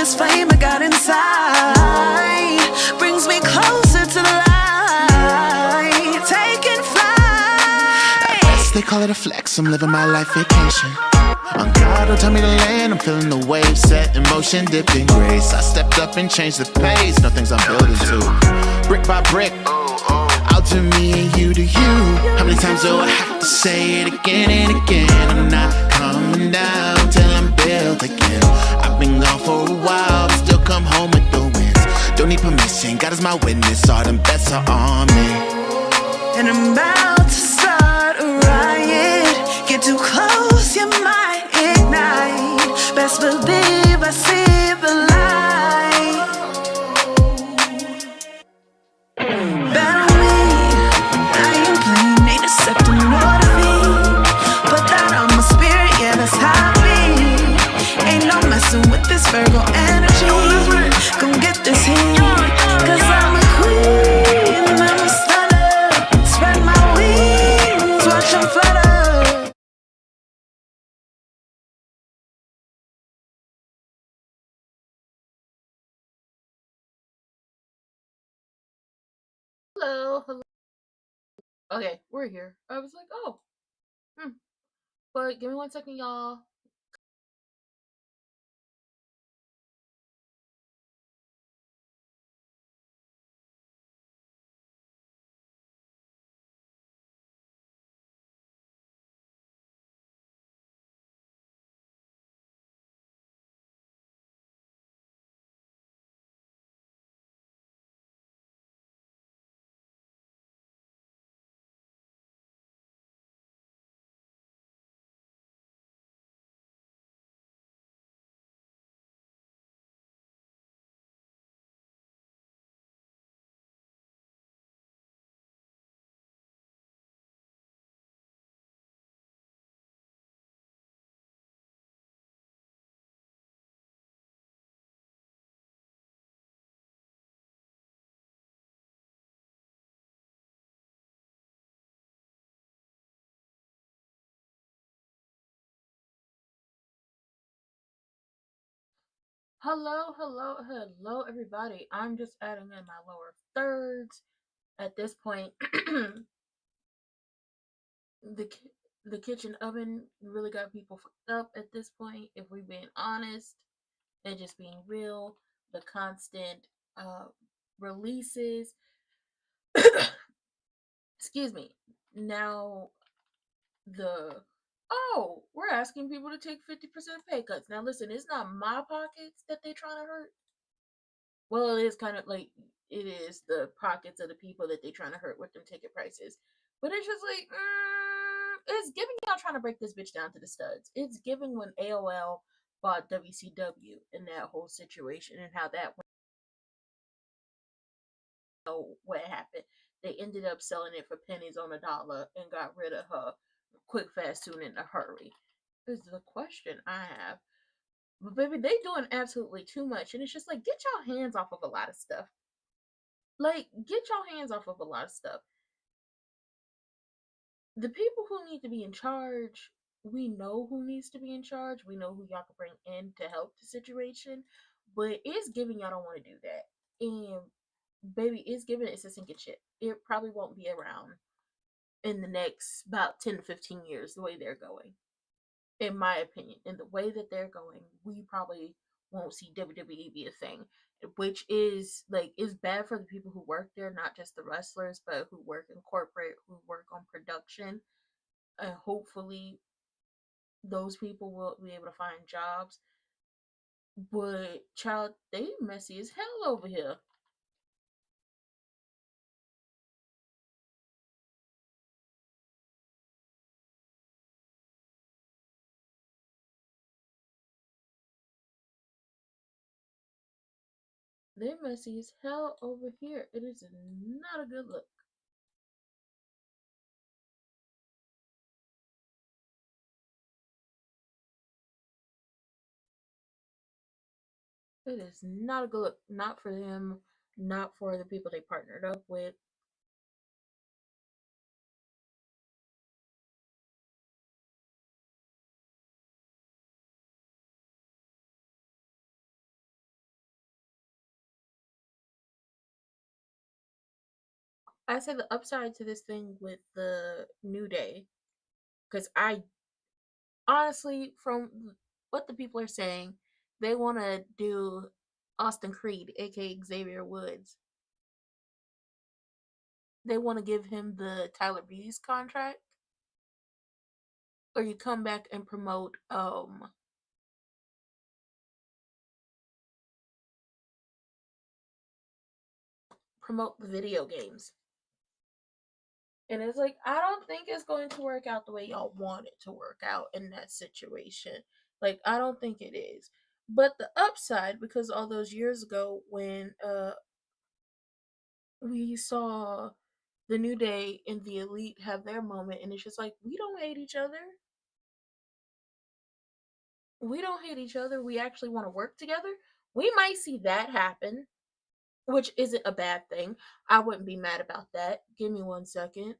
this flame I got inside brings me closer to the light, taking flight. They call it a flex, I'm living my life vacation. On God, don't tell me to land, I'm feeling the wave set in motion, dipped in grace. I stepped up and changed the pace, nothing's I'm building to. Brick by brick, out to me and you to you. How many times do I have to say it again and again? I'm not coming down till I'm built again. I've been gone for a while, but still come home with the wins. Don't need permission, God is my witness, all them bets are on me. And I'm about to start a riot. Get too close, you might ignite. Best believe I see the light. Bet on me, I ain't playing, ain't accepting no defeat. Put that on my spirit, yeah, that's how I be. Ain't no messing with this Virgo energy. Gon' get this heat, cause I'm a queen, I'm a stunner. Spread my wings, watch them flutter. Hello. Okay, we're here. I was like, oh. But give me 1 second, y'all. Hello, everybody. I'm just adding in my lower thirds. At this point, the kitchen oven really got people fucked up at this point. If we're being honest and just being real, the constant releases. Excuse me. Now we're asking people to take 50% pay cuts. Now listen, it's not my pockets that they're trying to hurt. Well, it is kind of like it is the pockets of the people that they're trying to hurt with them ticket prices. But it's just like, it's giving y'all trying to break this bitch down to the studs. It's giving when AOL bought WCW and that whole situation and how that went. What happened? They ended up selling it for pennies on a dollar and got rid of her quick, fast, soon, in a hurry. Is the question I have. But baby, they doing absolutely too much, and it's just like, get y'all hands off of a lot of stuff. Like, get y'all hands off of a lot of stuff. The people who need to be in charge, we know who needs to be in charge. We know who y'all can bring in to help the situation. But it's giving y'all don't want to do that. And baby, it's giving it's a sinking ship. It probably won't be around in the next about 10 to 15 years the way they're going. In my opinion, in the way that they're going, we probably won't see WWE be a thing, which is like is bad for the people who work there, not just the wrestlers, but who work in corporate, who work on production, and hopefully those people will be able to find jobs. But child, they messy as hell over here. They're messy as hell over here. It is not a good look. It is not a good look. Not for them, not for the people they partnered up with. I said the upside to this thing with the New Day, because I honestly, from what the people are saying, they want to do Austin Creed, aka Xavier Woods. They want to give him the Tyler Breeze contract, or you come back and promote the video games. And it's like, I don't think it's going to work out the way y'all want it to work out in that situation. Like, I don't think it is. But the upside, because all those years ago when we saw the New Day and the Elite have their moment, and it's just like, we don't hate each other. We don't hate each other. We actually want to work together. We might see that happen, which isn't a bad thing. I wouldn't be mad about that. Give me 1 second.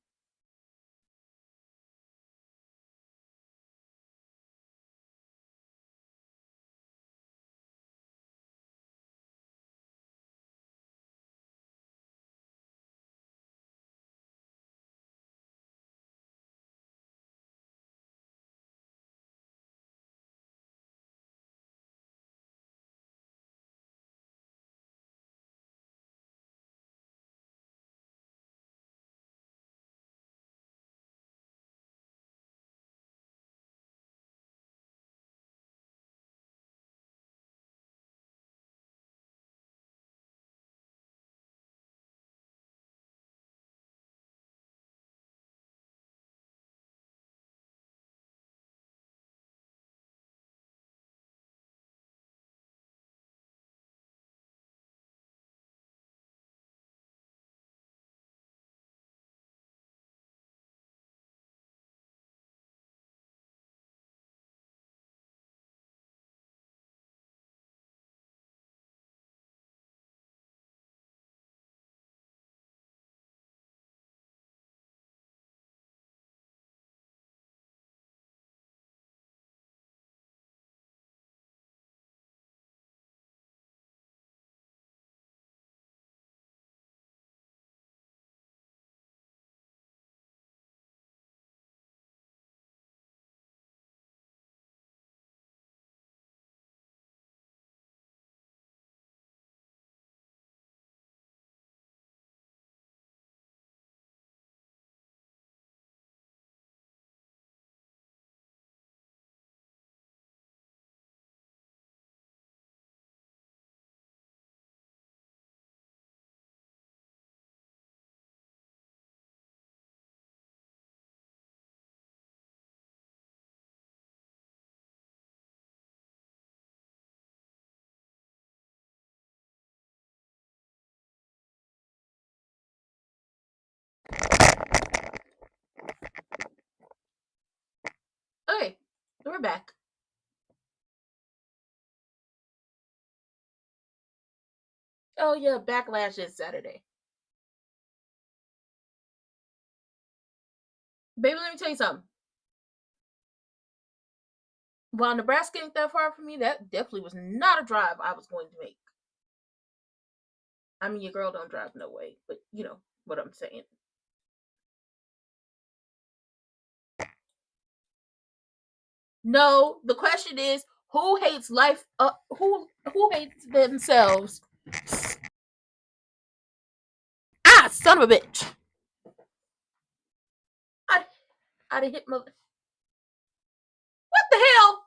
Okay, we're back. Oh yeah, Backlash is Saturday. Baby, let me tell you something. While Nebraska ain't that far from me, that definitely was not a drive I was going to make. I mean, your girl don't drive no way, but you know what I'm saying. No, the question is, who hates life? Who hates themselves? Ah, son of a bitch! I'd have hit my. What the hell?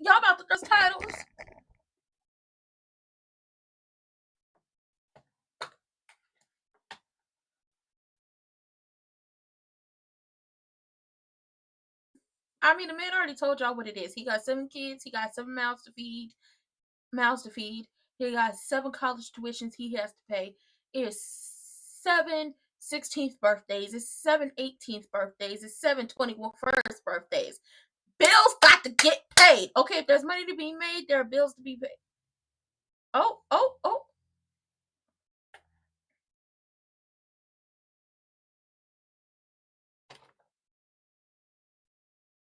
Y'all about to those titles? I mean, the man already told y'all what it is. He got 7 kids. He got 7 mouths to feed. He got 7 college tuitions he has to pay. It is 7 16th birthdays. It's 7 18th birthdays. It's 7 21st birthdays. Bills got to get paid. Okay, if there's money to be made, there are bills to be paid. Oh, oh, oh.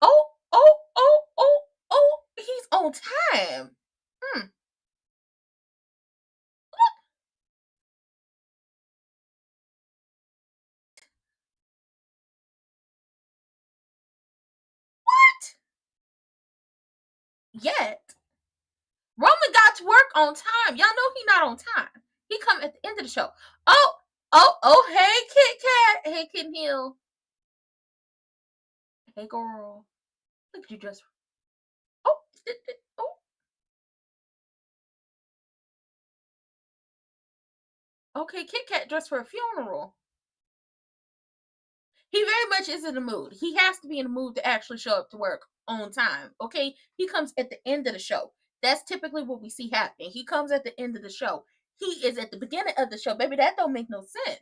Oh, oh, oh, oh, oh. He's on time. Hmm. What? Yet. Roman got to work on time. Y'all know he not on time. He come at the end of the show. Oh, oh, oh, hey, Kit Kat. Hey, Kitten Hill. Hey, girl. Look at you dressed. Oh, oh. Okay, Kit Kat dressed for a funeral. He very much is in the mood. He has to be in the mood to actually show up to work on time. Okay, he comes at the end of the show. That's typically what we see happening. He comes at the end of the show. He is at the beginning of the show. Baby, that don't make no sense.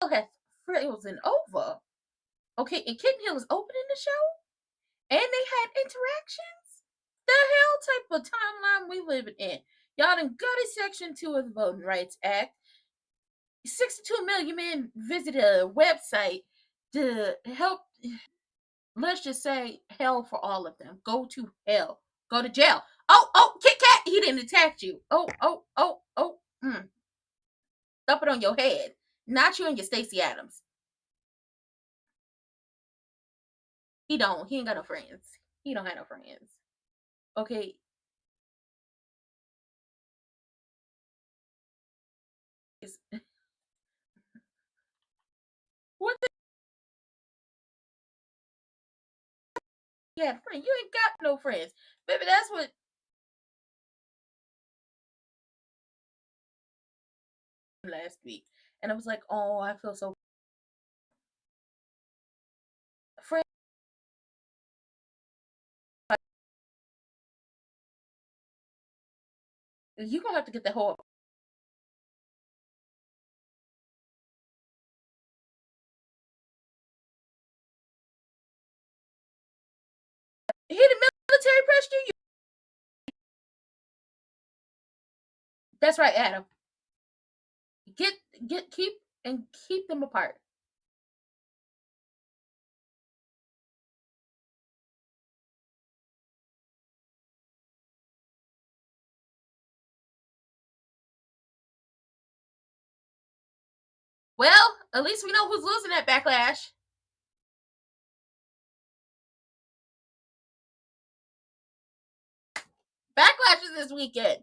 Has frozen over. Okay, and Kitten Hill is opening the show, and they had interactions. The hell type of timeline we living in? Y'all done gutted Section 2 of the Voting Rights Act. 62 million men visited a website to help. Let's just say hell for all of them. Go to hell. Go to jail. Oh, oh, Kit Kat, he didn't attack you. Oh, oh, oh, oh. Dump it on your head. Not you and your Stacey Adams. He don't. He ain't got no friends. He don't have no friends. Okay. What the yeah, friend? You ain't got no friends. Baby, that's what last week. And I was like, oh, I feel so friend. You gonna have to get the whole he the military pressed you. That's right, Adam. Get keep them apart. Well, at least we know who's losing that backlash. Backlash is this weekend.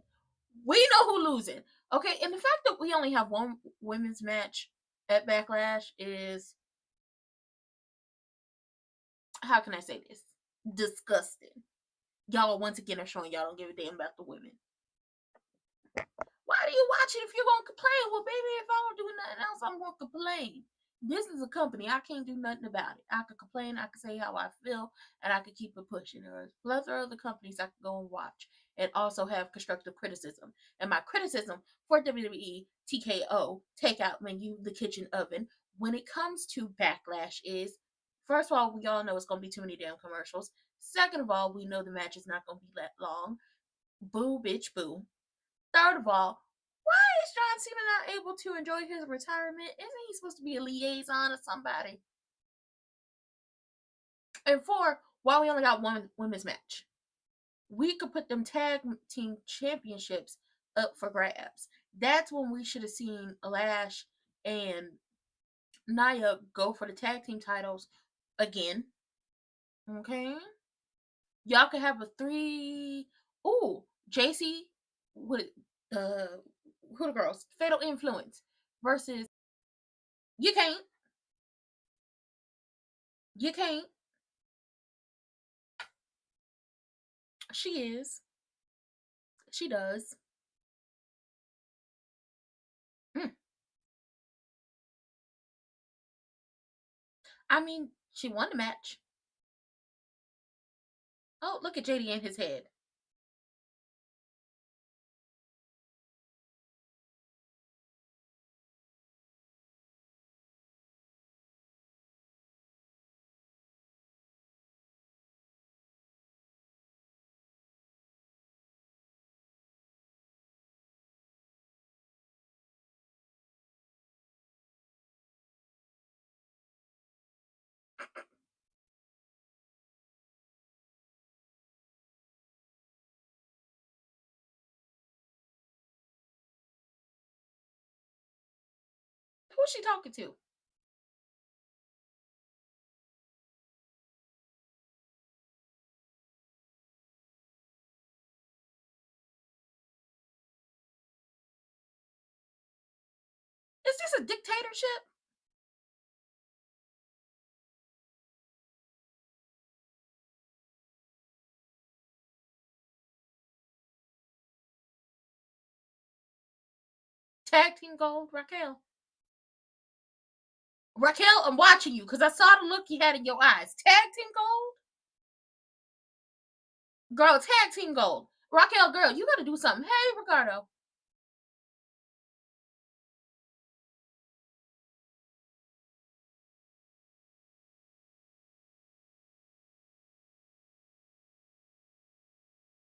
We know who losing. Okay, and the fact that we only have one women's match at Backlash is how can I say this? Disgusting. Y'all once again are showing y'all don't give a damn about the women. Why do you watch it if you're gonna complain? Well, baby, if I don't do nothing else, I'm gonna complain. This is a company. I can't do nothing about it. I could complain, I could say how I feel, and I could keep it pushing. There's a plethora of other companies I could go and watch and also have constructive criticism. And my criticism for WWE TKO, Takeout Menu, The Kitchen Oven, when it comes to Backlash is, first of all, we all know it's gonna be too many damn commercials. Second of all, we know the match is not gonna be that long. Boo, bitch, boo. Third of all, why is John Cena not able to enjoy his retirement? Isn't he supposed to be a liaison or somebody? And four, why we only got one women's match? We could put them tag team championships up for grabs. That's when we should have seen Lash and Nia go for the tag team titles again. Okay? Y'all could have a three. Ooh, JC with who the girls? Fatal Influence versus you can't. You can't. She is. She does. Mm. I mean, she won the match. Oh, look at JD in his head. Who's she talking to? Is this a dictatorship? Tag team gold, Raquel. Raquel, I'm watching you because I saw the look you had in your eyes. Tag team gold? Girl, tag team gold. Raquel, girl, you gotta do something. Hey, Ricardo.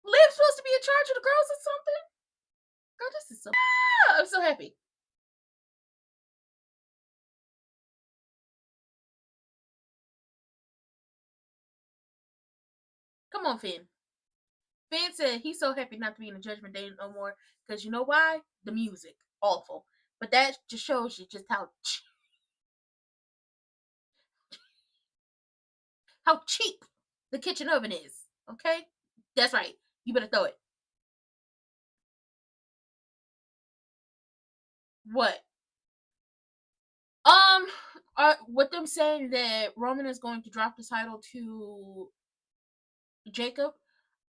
Liv's supposed to be in charge of the girls or something? Girl, this is so... I'm so happy. Come on, Finn. Finn said he's so happy not to be in the Judgment Day no more because you know why? The music. Awful. But that just shows you just how cheap the kitchen oven is. Okay? That's right. You better throw it. What? With them saying that Roman is going to drop the title to Jacob,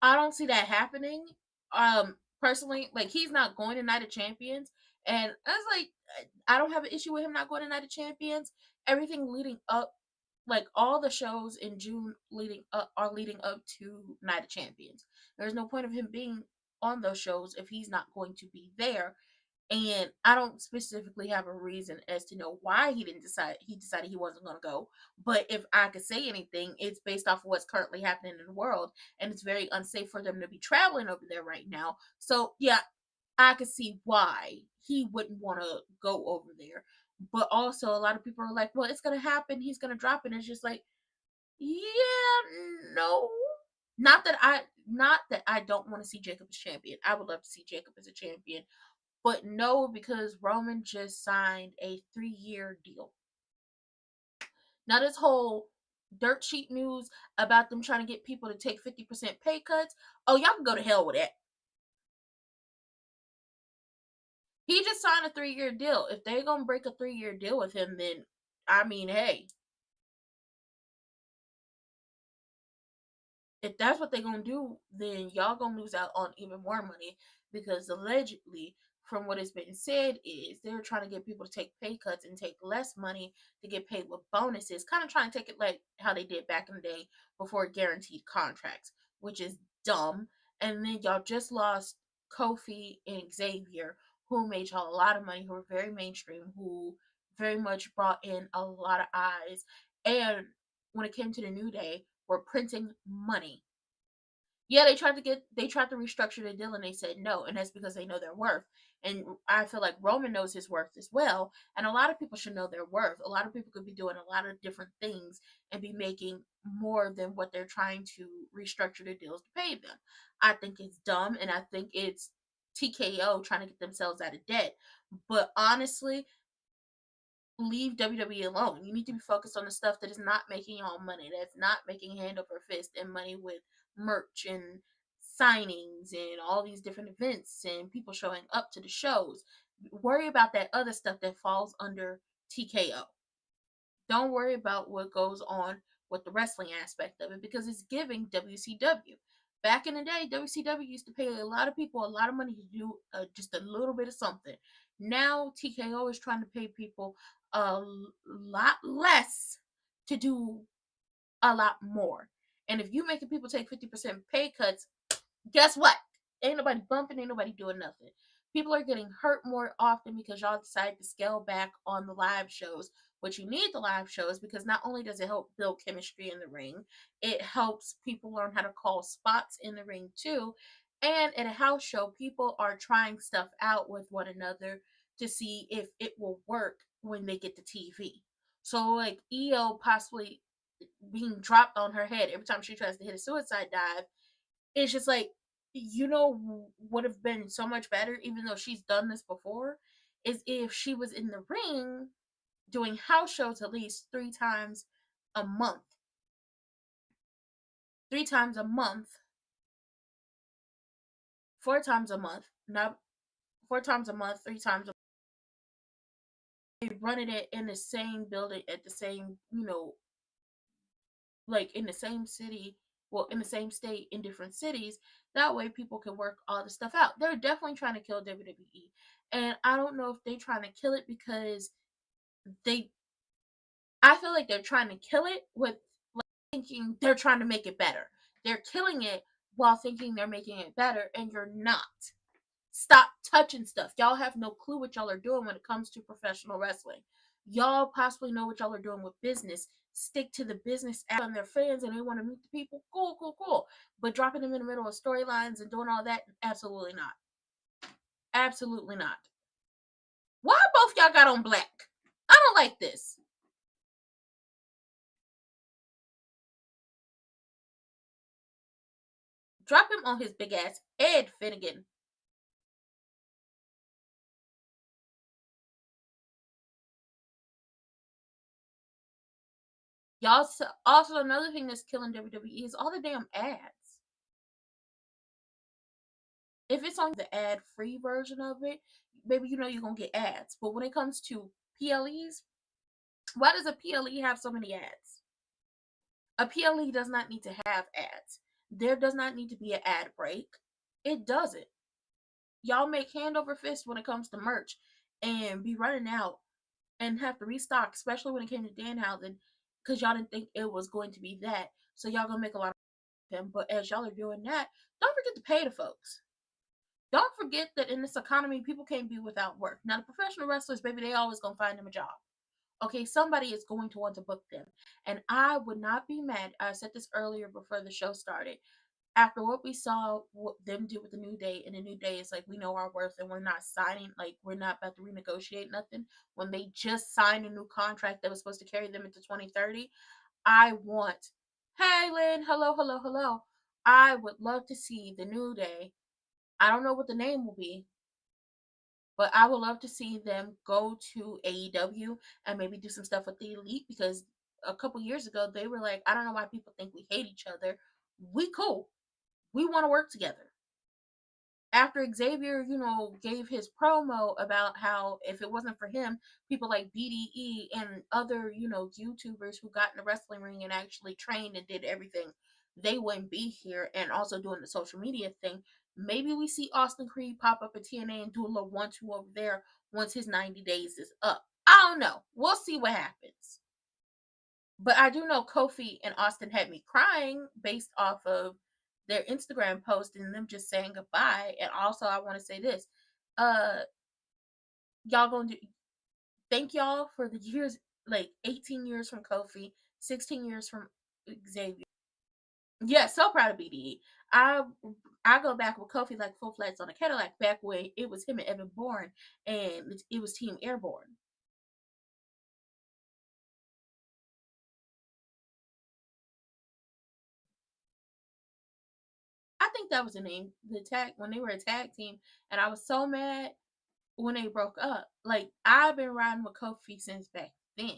I don't see that happening. Personally, like he's not going to Night of Champions, and I was like, I don't have an issue with him not going to Night of Champions. Everything leading up, like all the shows in June leading up are leading up to Night of Champions. There's no point of him being on those shows if he's not going to be there. And I don't specifically have a reason as to know why he decided he wasn't going to go. But if I could say anything, it's based off of what's currently happening in the world, and it's very unsafe for them to be traveling over there right now. So yeah, I could see why he wouldn't want to go over there. But also a lot of people are like, well, it's going to happen, he's going to drop it. And it's just like, yeah, no. Not that I don't want to see Jacob as champion. I would love to see Jacob as a champion. But no, because Roman just signed a 3-year deal. Now, this whole dirt sheet news about them trying to get people to take 50% pay cuts, oh, y'all can go to hell with that. He just signed a 3-year deal. If they're going to break a 3-year deal with him, then, I mean, hey. If that's what they're going to do, then y'all going to lose out on even more money because allegedly from what has been said is they're trying to get people to take pay cuts and take less money to get paid with bonuses, kind of trying to take it like how they did back in the day before guaranteed contracts, which is dumb. And then y'all just lost Kofi and Xavier, who made y'all a lot of money, who were very mainstream, who very much brought in a lot of eyes. And when it came to the New Day, we're printing money. Yeah, they tried to restructure the deal and they said no, and that's because they know their worth. And I feel like Roman knows his worth as well, and a lot of people should know their worth. A lot of people could be doing a lot of different things and be making more than what they're trying to restructure the deals to pay them. I think it's dumb, and I think it's TKO trying to get themselves out of debt. But honestly, leave WWE alone. You need to be focused on the stuff that is not making y'all money, that's not making hand over fist and money with merch and signings and all these different events and people showing up to the shows. Worry about that other stuff that falls under TKO. Don't worry about what goes on with the wrestling aspect of it because it's giving WCW. Back in the day, WCW used to pay a lot of people a lot of money to do just a little bit of something. Now, TKO is trying to pay people a lot less to do a lot more. And if you making people take 50% pay cuts, guess what? Ain't nobody bumping, ain't nobody doing nothing. People are getting hurt more often because y'all decide to scale back on the live shows. But you need the live shows because not only does it help build chemistry in the ring, it helps people learn how to call spots in the ring too. And at a house show, people are trying stuff out with one another to see if it will work when they get to TV. So, like EO possibly being dropped on her head every time she tries to hit a suicide dive, it's just like, would have been so much better, even though she's done this before, is if she was in the ring doing house shows at least 3 times a month. 3 times a month. 4 times a month. Not 4 times a month, 3 times a month. Running it in the same building at the same, like in the same city, well, in the same state, in different cities. That way people can work all the stuff out. They're definitely trying to kill WWE. And I don't know if they're trying to kill it because they I feel like they're trying to kill it with like thinking they're trying to make it better. They're killing it while thinking they're making it better, and you're not. Stop touching stuff. Y'all have no clue what y'all are doing when it comes to professional wrestling. Y'all possibly know what y'all are doing with business. Stick to the business on their fans and they want to meet the people. Cool, cool, cool. But dropping them in the middle of storylines and doing all that, absolutely not. Absolutely not. Why both y'all got on black? I don't like this. Drop him on his big ass head, Finnegan. Y'all also another thing that's killing WWE is all the damn ads. If it's on the ad free version of it, maybe you're gonna get ads. But when it comes to PLEs, why does a PLE have so many ads? A PLE does not need to have ads. There does not need to be an ad break. It doesn't. Y'all make hand over fist when it comes to merch and be running out and have to restock, especially when it came to Danhausen, because y'all didn't think it was going to be that. So y'all gonna make a lot of them. But as y'all are doing that, don't forget to pay the folks. Don't forget that in this economy, people can't be without work. Now, the professional wrestlers, baby, they always gonna find them a job. Okay, somebody is going to want to book them. And I would not be mad. I said this earlier before the show started. After what we saw them do with the New Day, and the New Day is like, we know our worth and we're not signing, like, we're not about to renegotiate nothing. When they just signed a new contract that was supposed to carry them into 2030, I want, hey, Lynn, hello, hello, hello. I would love to see the New Day. I don't know what the name will be, but I would love to see them go to AEW and maybe do some stuff with the Elite, because a couple years ago they were like, I don't know why people think we hate each other. We cool. We want to work together. After Xavier, gave his promo about how if it wasn't for him, people like BDE and other, YouTubers who got in the wrestling ring and actually trained and did everything, they wouldn't be here, and also doing the social media thing. Maybe we see Austin Creed pop up at TNA and do a little 1-2 over there once his 90 days is up. I don't know. We'll see what happens. But I do know Kofi and Austin had me crying based off of their Instagram post and them just saying goodbye. And also, I want to say this: y'all gonna do? Thank y'all for the years, like 18 years from Kofi, 16 years from Xavier. Yeah, so proud of BDE. I go back with Kofi like full flats on a Cadillac back when it was him and Evan Bourne, and it was Team Airborne. I think that was the name. The tag when they were a tag team, and I was so mad when they broke up. Like, I've been riding with Kofi since back then.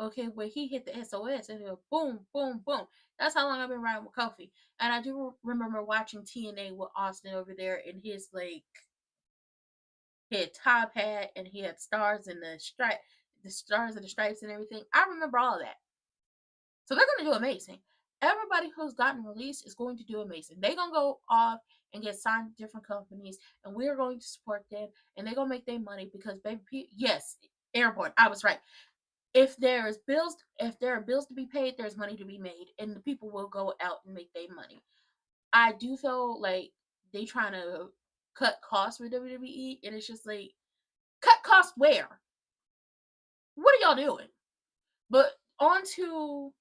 Okay, where he hit the SOS and it was boom, boom, boom. That's how long I've been riding with Kofi. And I do remember watching TNA with Austin over there in his like he had top hat and he had stars and the stars and the stripes and everything. I remember all of that. So they're gonna do amazing. Everybody who's gotten released is going to do amazing. They're gonna go off and get signed to different companies, and we're going to support them, and they're gonna make their money because baby, yes, Airborne. I was right. If there are bills to be paid, there's money to be made, and the people will go out and make their money. I do feel like they trying to cut costs for WWE, and it's just like, cut costs where? What are y'all doing? But on to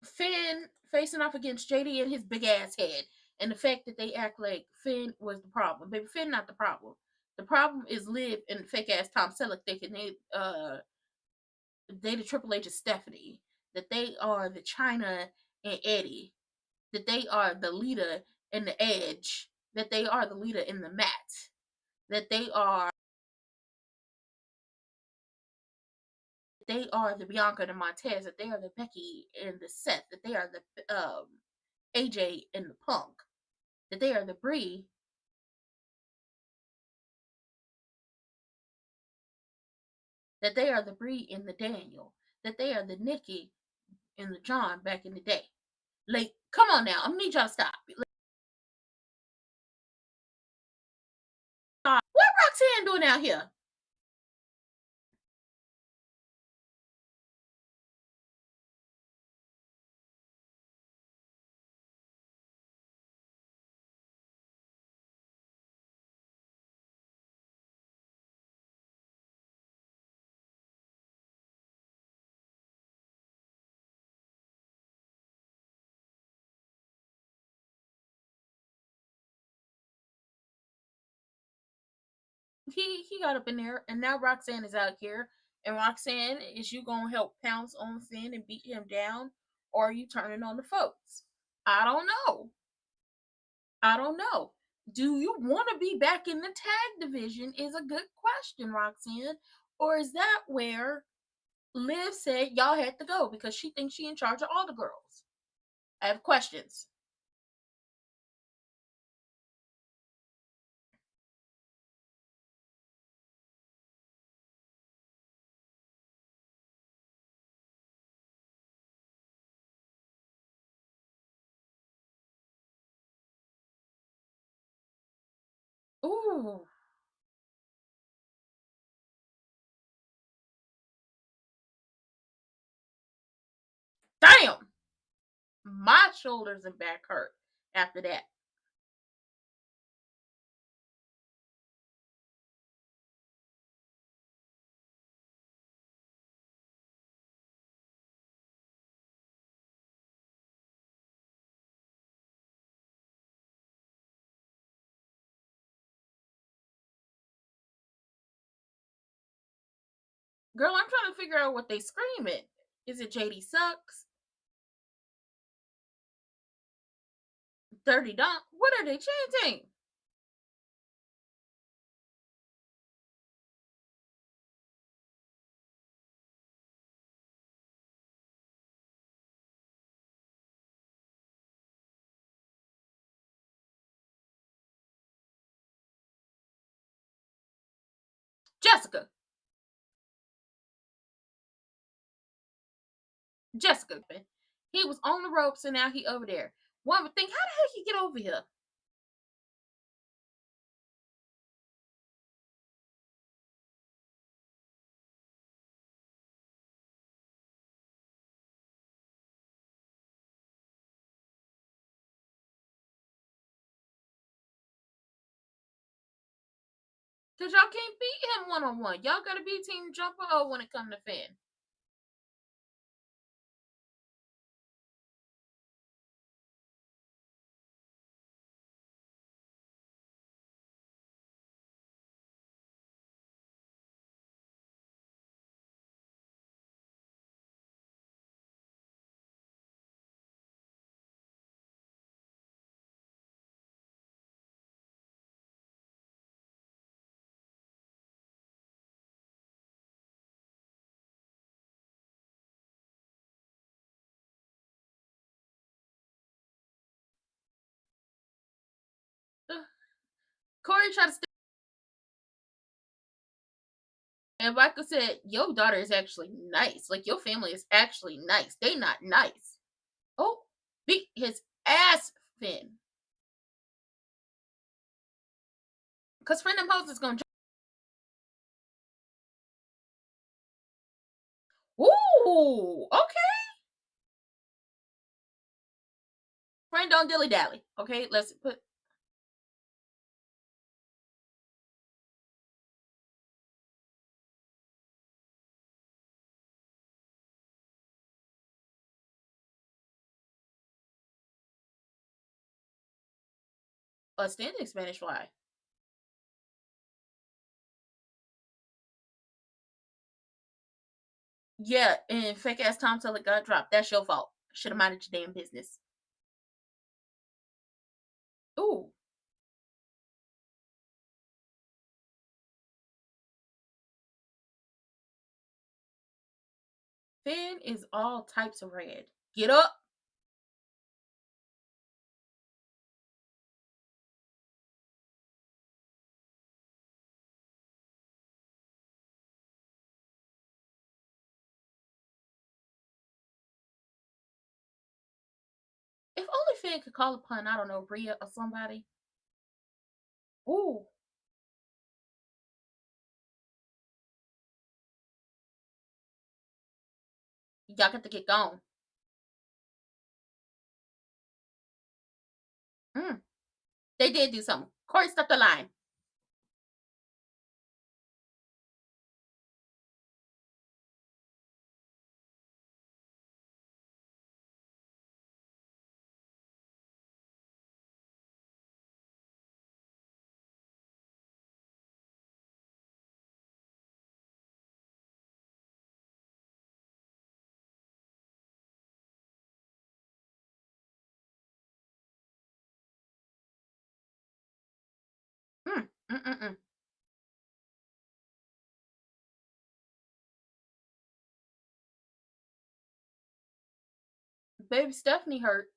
Finn facing off against JD and his big ass head, and the fact that they act like Finn was the problem. Baby, Finn not the problem. The problem is Liv and fake ass Tom Selleck thinking they the Triple H of Stephanie, that they are the China and Eddie, that they are the leader in the Edge, that they are the leader in the mat, that they are they are the Bianca and the Montez, that they are the Becky and the Seth, that they are the AJ and the Punk, that they are the Brie, that they are the Brie and the Daniel, that they are the Nikki and the John back in the day. Like, come on now, I'm gonna need y'all to stop. What Roxanne doing out here? He got up in there, and now Roxanne is out here. And Roxanne, is you gonna help pounce on Finn and beat him down, or are you turning on the folks? I don't know. I don't know. Do you want to be back in the tag division? Is a good question, Roxanne. Or is that where Liv said y'all had to go because she thinks she in charge of all the girls? I have questions. Ooh, damn! My shoulders and back hurt after that. Girl, I'm trying to figure out what they screaming. Is it JD sucks? Dirty Don? What are they chanting? Jessica. Jessica. He was on the ropes and now he over there. One would think, how the heck he get over here? Cause y'all can't beat him one on one. Y'all gotta be Team Jumper O when it comes to Finn. Corey tried to stay. And Michael said, your daughter is actually nice. Like, your family is actually nice. They not nice. Oh, beat his ass, Finn. Because Friend of Hoes is going to. Ooh, okay. Friend don't dilly dally. Okay, let's put. A standing Spanish fly. Yeah, and fake ass Tom Selleck got dropped. That's your fault. Should have minded your damn business. Ooh. Finn is all types of red. Get up. If only Finn could call upon, I don't know, Rhea or somebody. Ooh. Y'all got to get gone. Mm. They did do something. Corey, stop the line. Mm. Mm-mm-mm. Baby Stephanie hurt.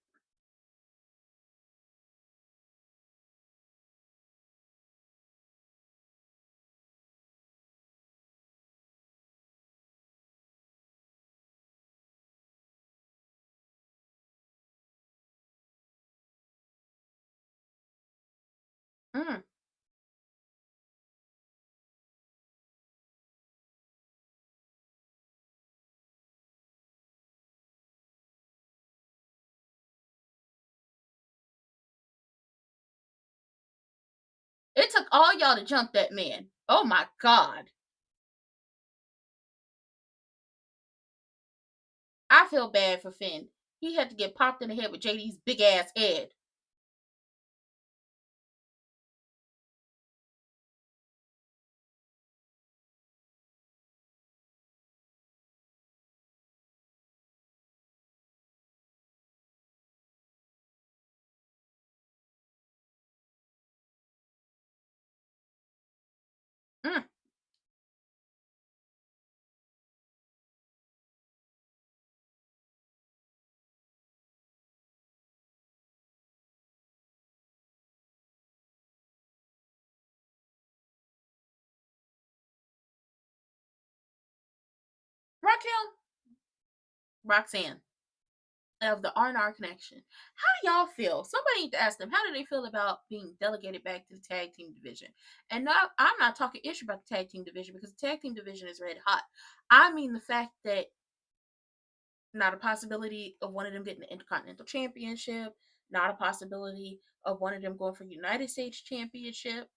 Mm. It took all y'all to jump that man. Oh my God. I feel bad for Finn. He had to get popped in the head with JD's big ass head. Mm. Raquel, Roxanne of the R&R connection. How do y'all feel? Somebody need to ask them, how do they feel about being delegated back to the tag team division? And now I'm not talking issue about the tag team division because the tag team division is red hot. I mean the fact that not a possibility of one of them getting the Intercontinental Championship, not a possibility of one of them going for United States Championship.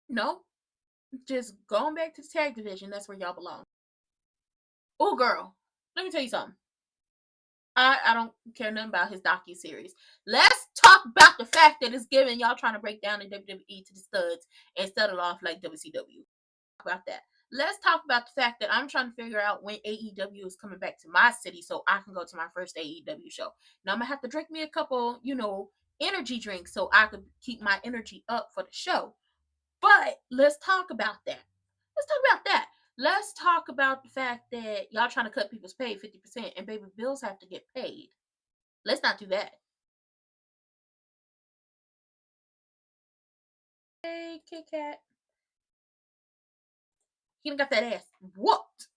No, just going back to the tag division. That's where y'all belong. Oh, girl, let me tell you something. I don't care nothing about his docu series. Let's talk about the fact that it's giving y'all trying to break down the WWE to the studs and settle off like WCW. About that. Let's talk about the fact that I'm trying to figure out when AEW is coming back to my city so I can go to my first AEW show. Now I'm gonna have to drink me a couple, energy drinks so I could keep my energy up for the show. But let's talk about that. Let's talk about that. Let's talk about the fact that y'all trying to cut people's pay 50% and baby bills have to get paid. Let's not do that. Hey, Kit Kat. He done got that ass whooped.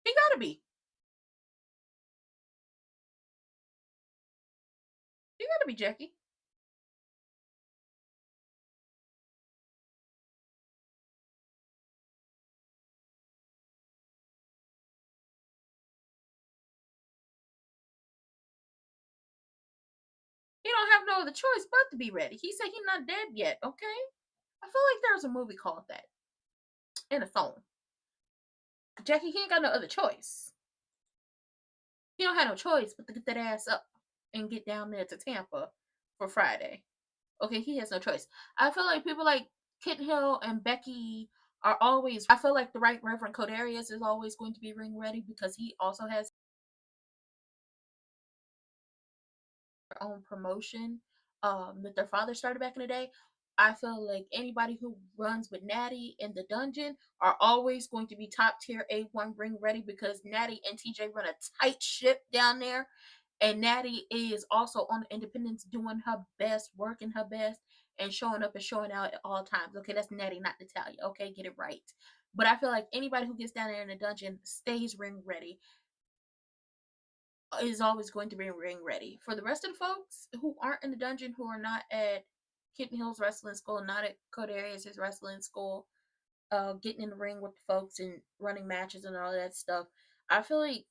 He gotta be. He gotta be, Jackie. He don't have no other choice but to be ready. He said he's not dead yet, okay? I feel like there's a movie called that in a phone. Jackie, he ain't got no other choice. He don't have no choice but to get that ass up and get down there to Tampa for Friday. Okay, he has no choice. I feel like people like Kit Hill and Becky are always. I feel like the Right Reverend Codarius is always going to be ring ready because he also has their own promotion that their father started back in the day. I feel like anybody who runs with Natty in the dungeon are always going to be top tier A1 ring ready, because Natty and TJ run a tight ship down there. And Natty is also on the independence doing her best, working her best, and showing up and showing out at all times. Okay, that's Natty, not Natalia. Okay, get it right. But I feel like anybody who gets down there in the dungeon stays ring ready, is always going to be ring ready. For the rest of the folks who aren't in the dungeon, who are not at Kitten Hills Wrestling School, not at Codarius' wrestling school, getting in the ring with the folks and running matches and all that stuff, I feel like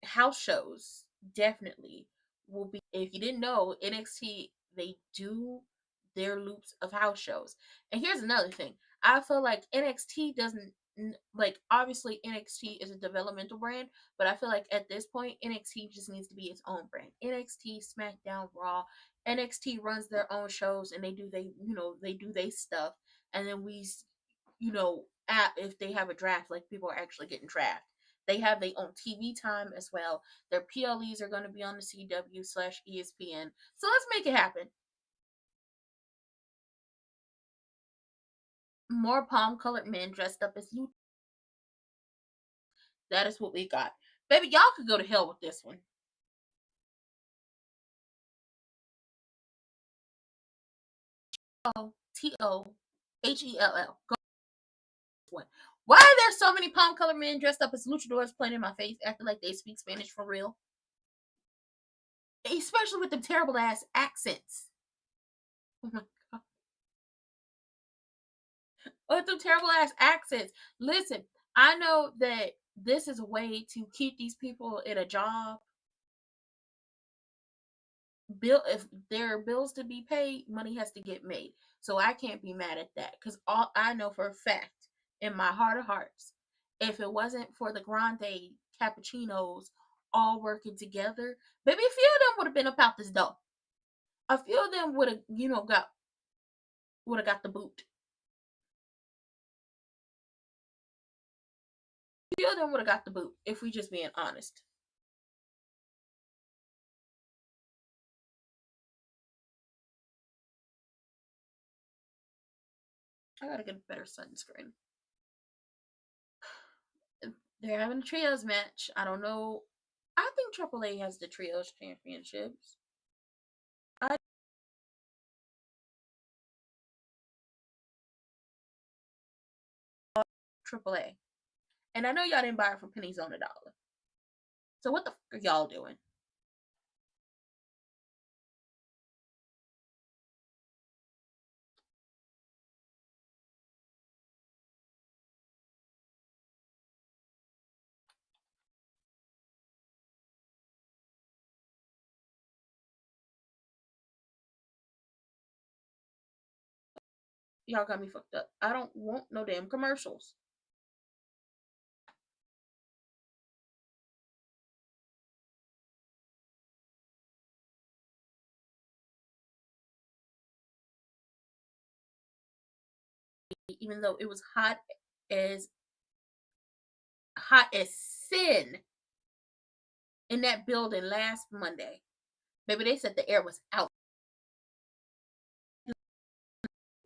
house shows definitely will be. If you didn't know, NXT, they do their loops of house shows. And here's another thing, I feel like NXT doesn't, like, obviously NXT is a developmental brand, but I feel like at this point NXT just needs to be its own brand. NXT, SmackDown, Raw, NXT runs their own shows, and they do their stuff. And then if they have a draft, like, people are actually getting drafted, they have their own TV time as well. Their PLEs are going to be on the CW/ESPN. So let's make it happen. More palm colored men dressed up as you. That is what we got. Baby, y'all could go to hell with this one. TOHELL. Go one. Why are there so many palm colored men dressed up as luchadors playing in my face, acting like they speak Spanish for real? Especially with them terrible ass accents. Oh my god. With them terrible ass accents. Listen, I know that this is a way to keep these people in a job. If there are bills to be paid, money has to get made. So I can't be mad at that, because all I know for a fact, in my heart of hearts, if it wasn't for the grande cappuccinos all working together, maybe a few of them would have been up out this door. A few of them would have, got the boot. A few of them would have got the boot, if we just being honest. I gotta get a better sunscreen. They're having a trios match. I don't know. I think AAA has the trios championships. AAA. And I know y'all didn't buy it for pennies on a dollar. So what the fuck are y'all doing? Y'all got me fucked up. I don't want no damn commercials. Even though it was as hot as sin in that building last Monday. Baby, they said the air was out.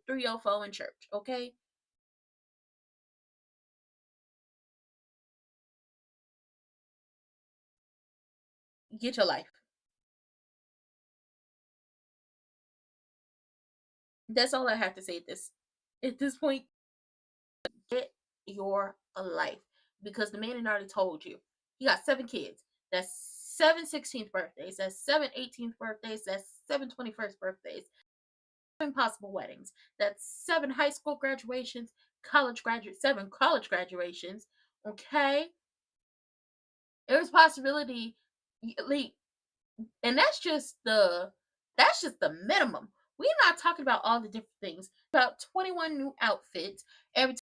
304 in church, okay? Get your life. That's all I have to say at this point. Get your life. Because the man had already told you. He got 7 kids. That's 7 16th birthdays. That's 7 18th birthdays. That's 7 21st birthdays. 7 possible weddings. That's 7 high school graduations, 7 college graduations. Okay? There's possibility, like, and that's just the minimum. We're not talking about all the different things. About 21 new outfits every time.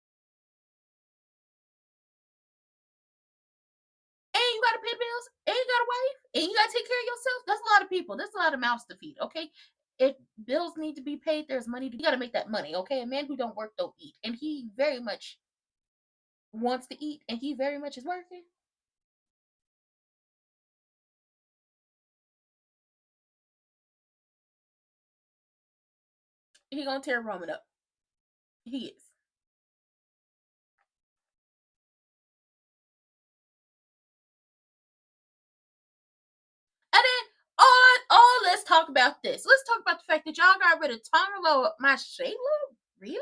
And you gotta pay bills, and you got a wife, and you gotta take care of yourself. That's a lot of people. That's a lot of mouths to feed, okay? If bills need to be paid, there's money. You gotta make that money, okay? A man who don't work don't eat. And he very much wants to eat, and he very much is working. He gonna tear Roman up. He is. And then let's talk about this. Let's talk about the fact that y'all got rid of Tonalo, my Shayla. Really?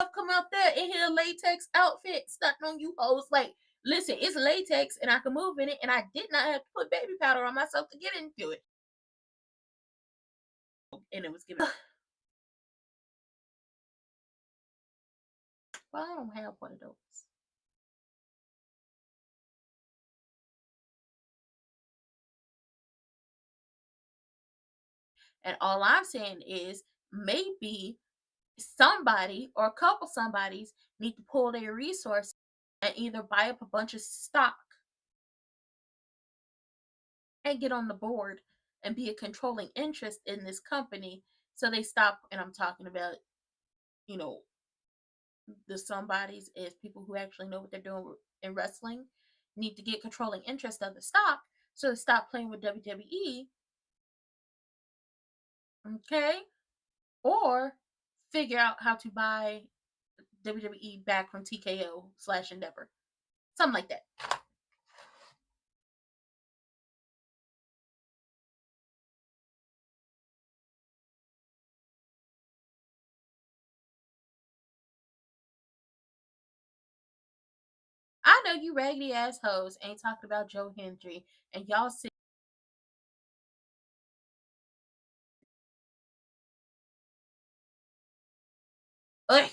I've come out there in here latex outfit, stunting on you hoes. Like, listen, it's latex and I can move in it, and I did not have to put baby powder on myself to get into it. And it was given. Well, I don't have one of those. And all I'm saying is maybe somebody or a couple somebodies need to pull their resources and either buy up a bunch of stock and get on the board and be a controlling interest in this company so they stop. And I'm talking about, you know, the somebodies is people who actually know what they're doing in wrestling need to get controlling interest of the stock so they stop playing with WWE. Okay? Or figure out how to buy WWE back from TKO/Endeavor. Something like that. I know you raggedy ass hoes ain't talking about Joe Hendry and y'all sit. Ugh.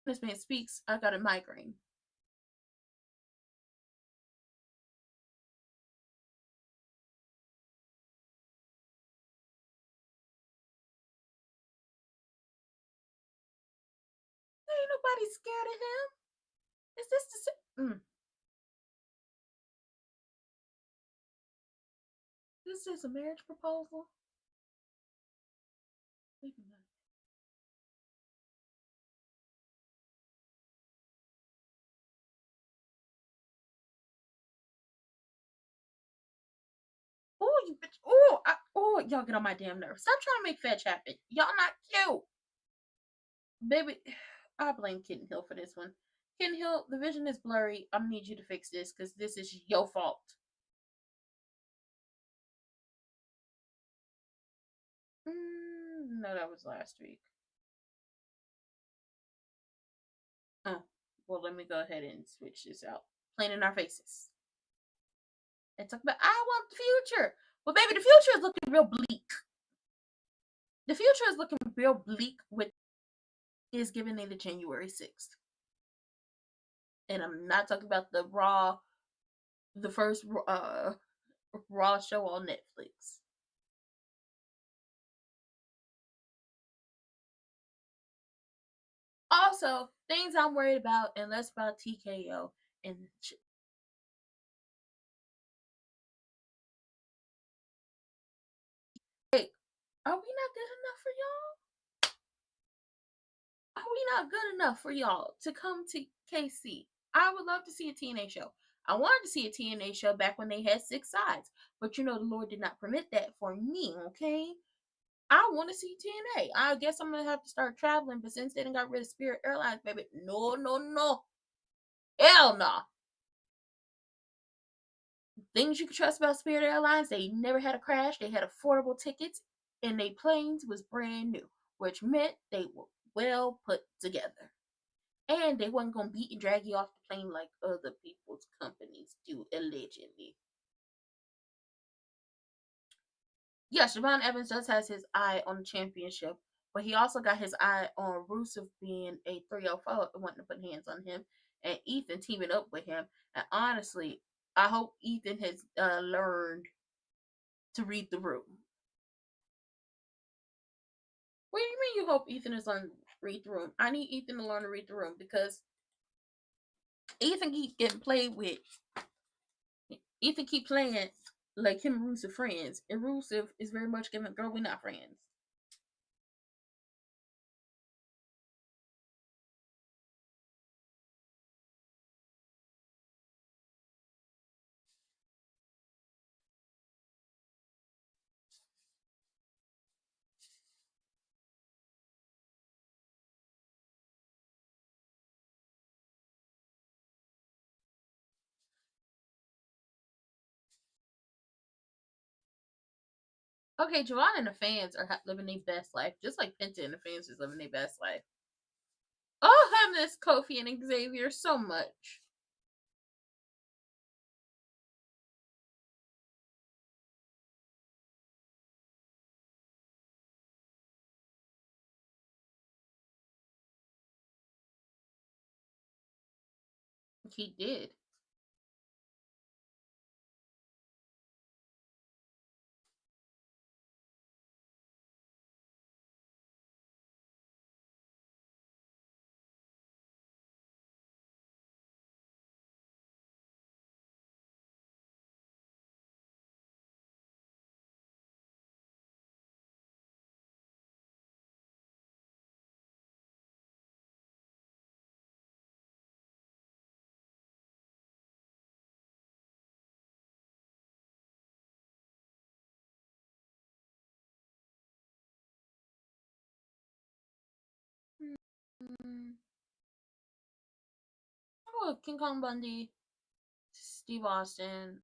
This man speaks. I got a migraine. Ain't nobody scared of him. Is this the same? This is a marriage proposal? Maybe not. Oh, you bitch. Oh, y'all get on my damn nerves. Stop trying to make fetch happen. Y'all not cute. Baby, I blame Kitten Hill for this one. Kitten Hill, the vision is blurry. I'm gonna need you to fix this because this is your fault. No, that was last week. Oh, well, let me go ahead and switch this out. Plain in our faces. And talk about, I want the future. Well, baby, the future is looking real bleak. The future is looking real bleak with is giving me the January 6th. And I'm not talking about the first Raw show on Netflix. Also, things I'm worried about, and less about TKO and hey, are we not good enough for y'all? Are we not good enough for y'all to come to KC? I would love to see a TNA show. I wanted to see a TNA show back when they had 6 sides, but the Lord did not permit that for me, okay? I want to see TNA. I guess I'm gonna have to start traveling, but since they done got rid of Spirit Airlines, baby, no, no, no. Hell no. Things you can trust about Spirit Airlines, they never had a crash, they had affordable tickets, and they planes was brand new, which meant they were well put together. And they wasn't gonna beat and drag you off the plane like other people's companies do, allegedly. Yeah, Siobhan Evans does has his eye on the championship, but he also got his eye on Rusev being a 304 and wanting to put hands on him, and Ethan teaming up with him. And honestly, I hope Ethan has learned to read the room. What do you mean you hope Ethan is on read the room? I need Ethan to learn to read the room because Ethan keeps getting played with. Ethan keep playing like him and Rusev friends, and Rusev is very much giving, girl, we're not friends. Okay, Javon and the fans are living their best life, just like Penta and the fans is living their best life. Oh, I miss Kofi and Xavier so much. He did. Oh, King Kong Bundy, Steve Austin.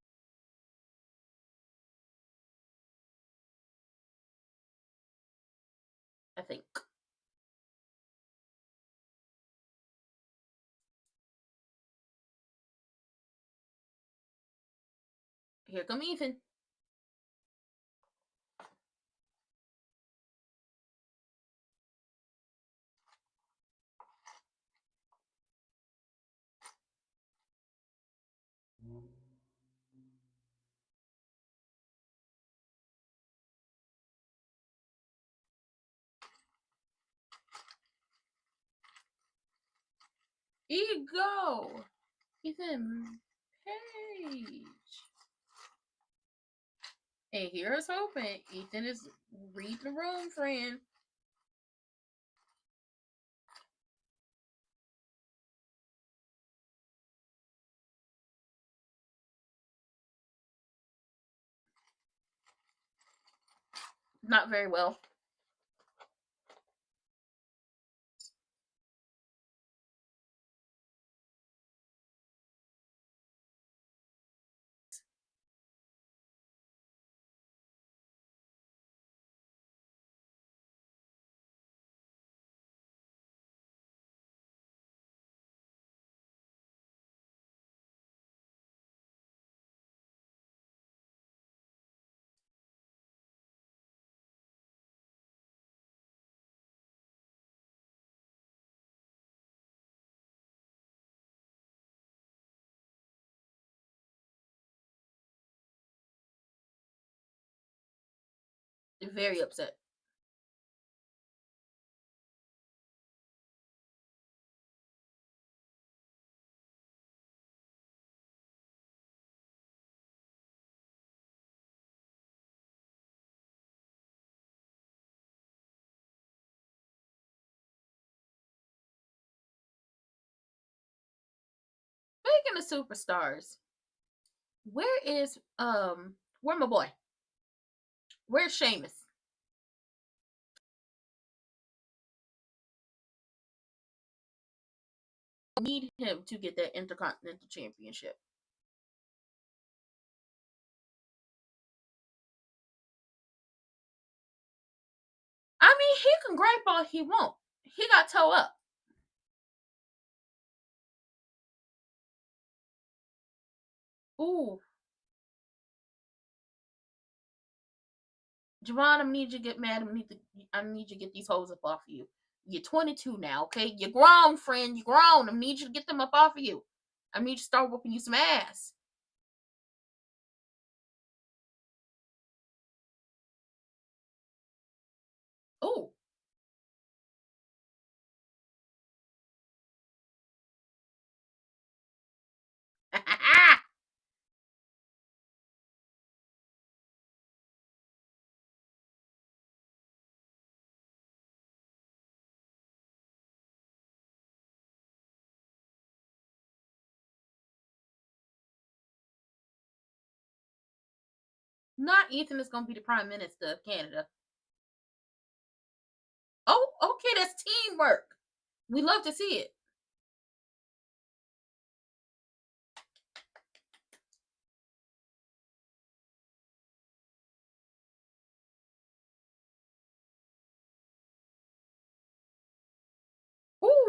I think. Here come Ethan. Ego. Ethan Page. Hey, here's hoping. Ethan is reading the room, friend. Not very well. They're very upset. Speaking of superstars, where my boy? Where's Sheamus? Need him to get that Intercontinental Championship. I mean, he can gripe all he won't. He got toe up. Ooh. Javon, I need you to get mad. I need you to get these hoes up off of you. You're 22 now, okay? You're grown, friend. You're grown. I need you to get them up off of you. I need you to start whooping you some ass. Ooh. Not Ethan is going to be the Prime Minister of Canada. Oh, okay, that's teamwork. We love to see it.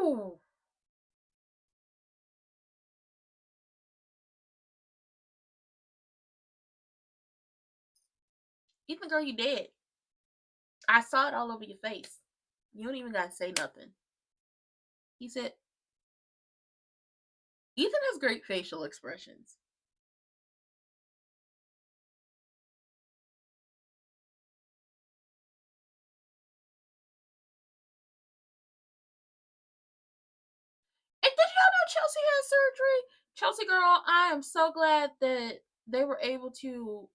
Ooh. Ethan, girl, you dead. I saw it all over your face. You don't even gotta say nothing. He said, Ethan has great facial expressions. And did you know Chelsea had surgery? Chelsea, girl, I am so glad that they were able to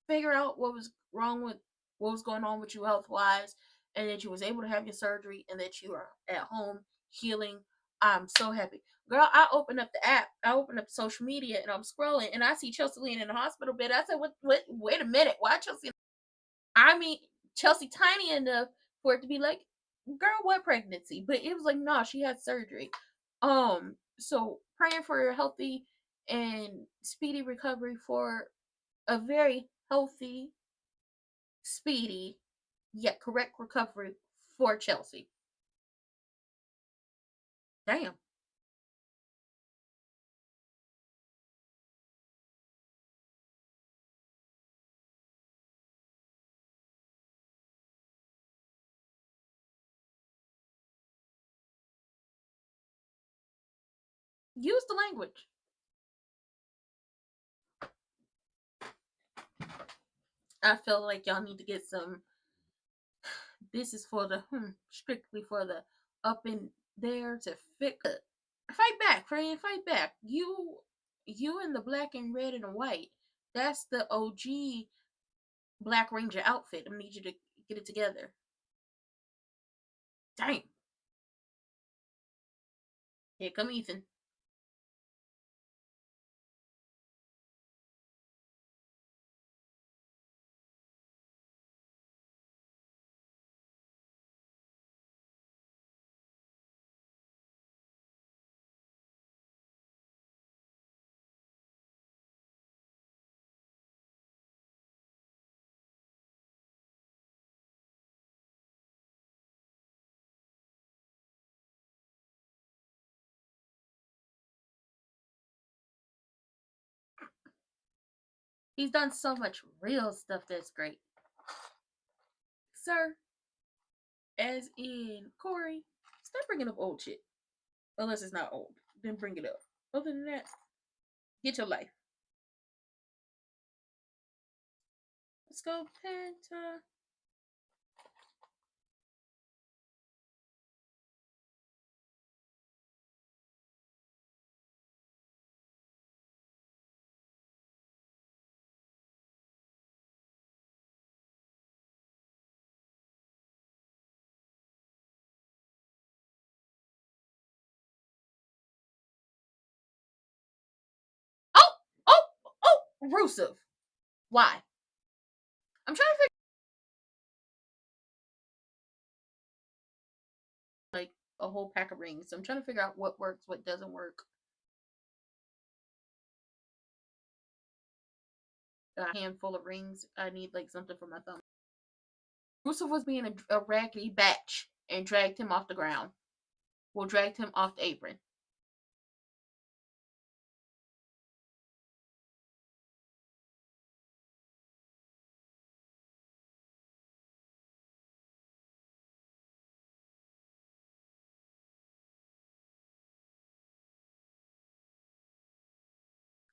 figure out what was wrong with what was going on with you health wise, and that you was able to have your surgery, and that you are at home healing. I'm so happy, girl. I opened up the app, I opened up social media, and I'm scrolling, and I see Chelsea laying in the hospital bed. I said, "What? Wait a minute, why Chelsea?" I mean, Chelsea tiny enough for it to be like, "Girl, what pregnancy?" But it was like, no, she had surgery. So praying for a healthy and speedy recovery for a very healthy, speedy, yet correct recovery for Chelsea. Damn. Use the language. I feel like y'all need to get some. This is for the strictly for the up in there to fix it. Fight back, friend. Fight back. You in the black and red and white. That's the OG Black Ranger outfit. I need you to get it together. Damn. Here come Ethan. He's done so much real stuff that's great. Sir, as in Corey, stop bringing up old shit. Unless it's not old. Then bring it up. Other than that, get your life. Let's go, Penta. Oh, oh, oh, Rusev. Why? I'm trying to figure like a whole pack of rings. So I'm trying to figure out what works, what doesn't work. A handful of rings. I need like something for my thumb. Rusev was being a raggedy batch and dragged him off the ground. Well, dragged him off the apron.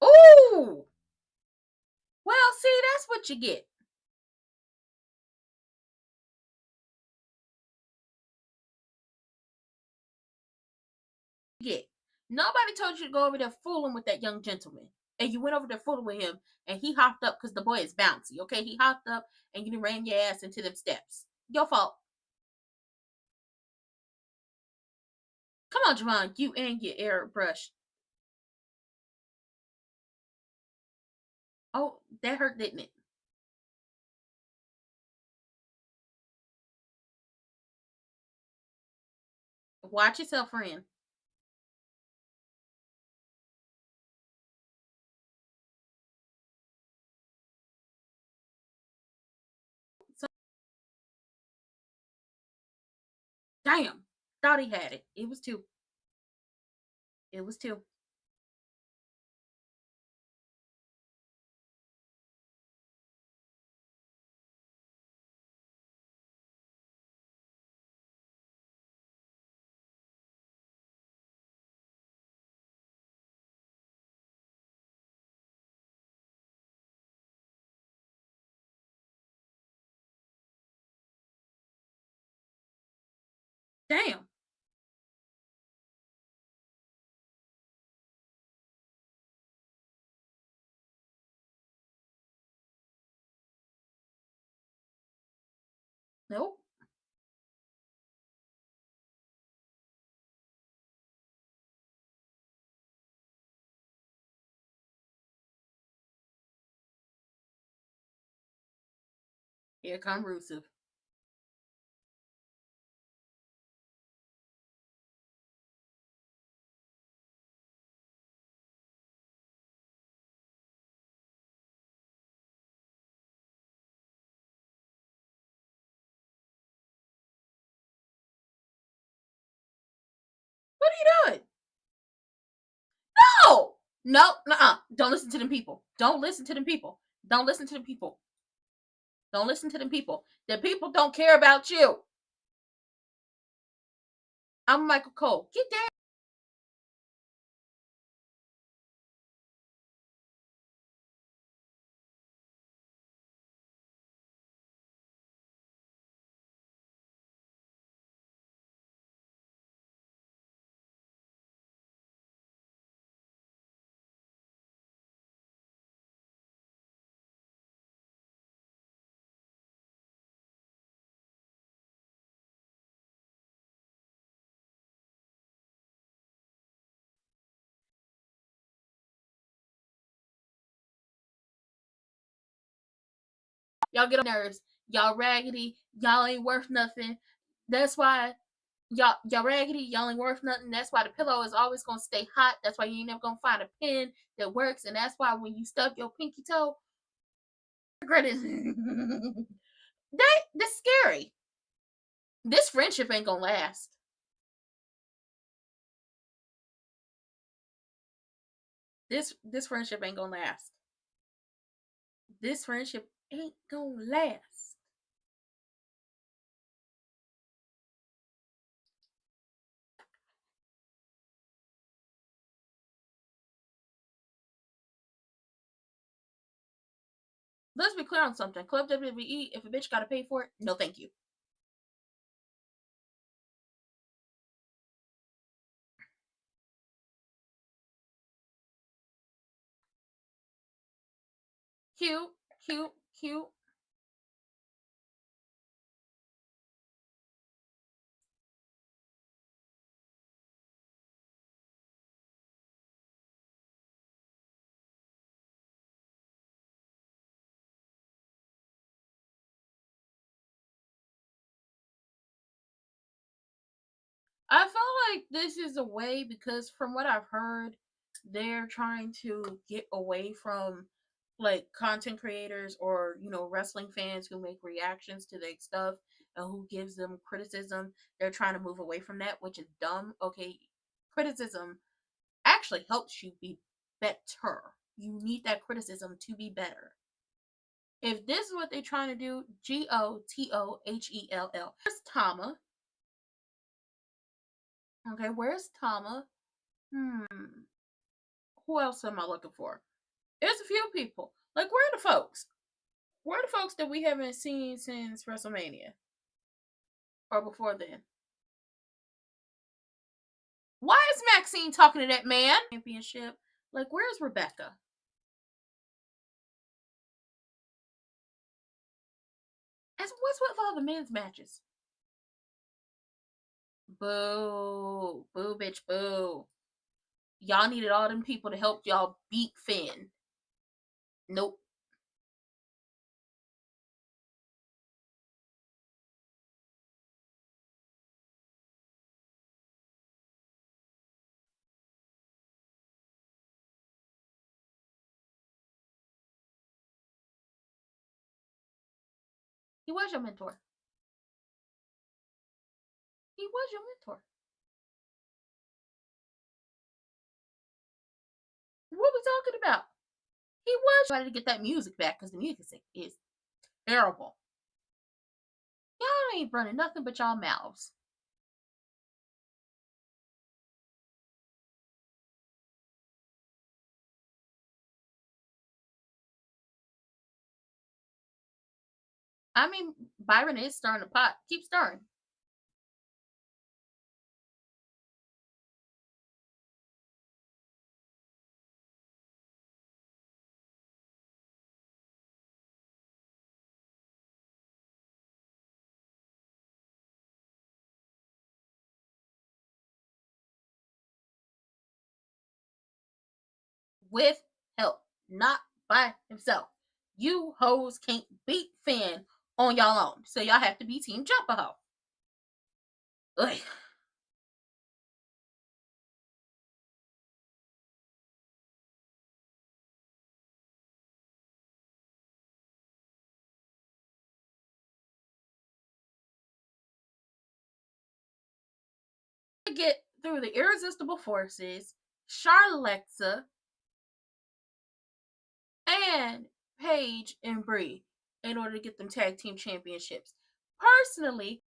Ooh! Well, see, that's what you get. Get. Nobody told you to go over there fooling with that young gentleman. And you went over there fooling with him, and he hopped up because the boy is bouncy, okay? He hopped up, and you ran your ass into them steps. Your fault. Come on, Javon, you and your airbrush. Oh, that hurt, didn't it? Watch yourself, friend. So, damn. Thought he had it. It was two. It was two. Damn. Nope. Here come Rusev. What are you doing? No! No, nuh-uh. Don't listen to them people. Don't listen to them people. Don't listen to them people. Don't listen to them people. The people don't care about you. I'm Michael Cole. Get down. Y'all get on nerves. Y'all raggedy. Y'all ain't worth nothing. That's why y'all raggedy. Y'all ain't worth nothing. That's why the pillow is always gonna stay hot. That's why you ain't never gonna find a pen that works. And that's why when you stub your pinky toe, regret it. That's scary. This friendship ain't gonna last. This friendship ain't gonna last. This friendship ain't gonna last. Let's be clear on something. Club WWE, if a bitch gotta pay for it, no thank you. Cute, cute, cute. I feel like this is a way because from what I've heard, they're trying to get away from like content creators or wrestling fans who make reactions to their stuff and who gives them criticism. They're trying to move away from that, which is dumb. Okay, criticism actually helps you be better. You need that criticism to be better. If this is what they're trying to do, GOTOHELL. Where's Tama? Okay, where's Tama? Who else am I looking for? There's a few people. Like, where are the folks? Where are the folks that we haven't seen since WrestleMania? Or before then? Why is Maxine talking to that man? Championship. Like, where's Rebecca? And what's with all the men's matches? Boo. Boo, bitch, boo. Y'all needed all them people to help y'all beat Finn. Nope. He was your mentor. He was your mentor. we talking about? He was trying to get that music back because the music is terrible. Y'all ain't running nothing but y'all mouths. I mean, Byron is stirring the pot. Keep stirring. With help, not by himself. You hoes can't beat Finn on y'all own, so y'all have to be Team Jumper Hoe. Ugh. To get through the irresistible forces, Charlexa and Paige and Brie in order to get them tag team championships. Personally,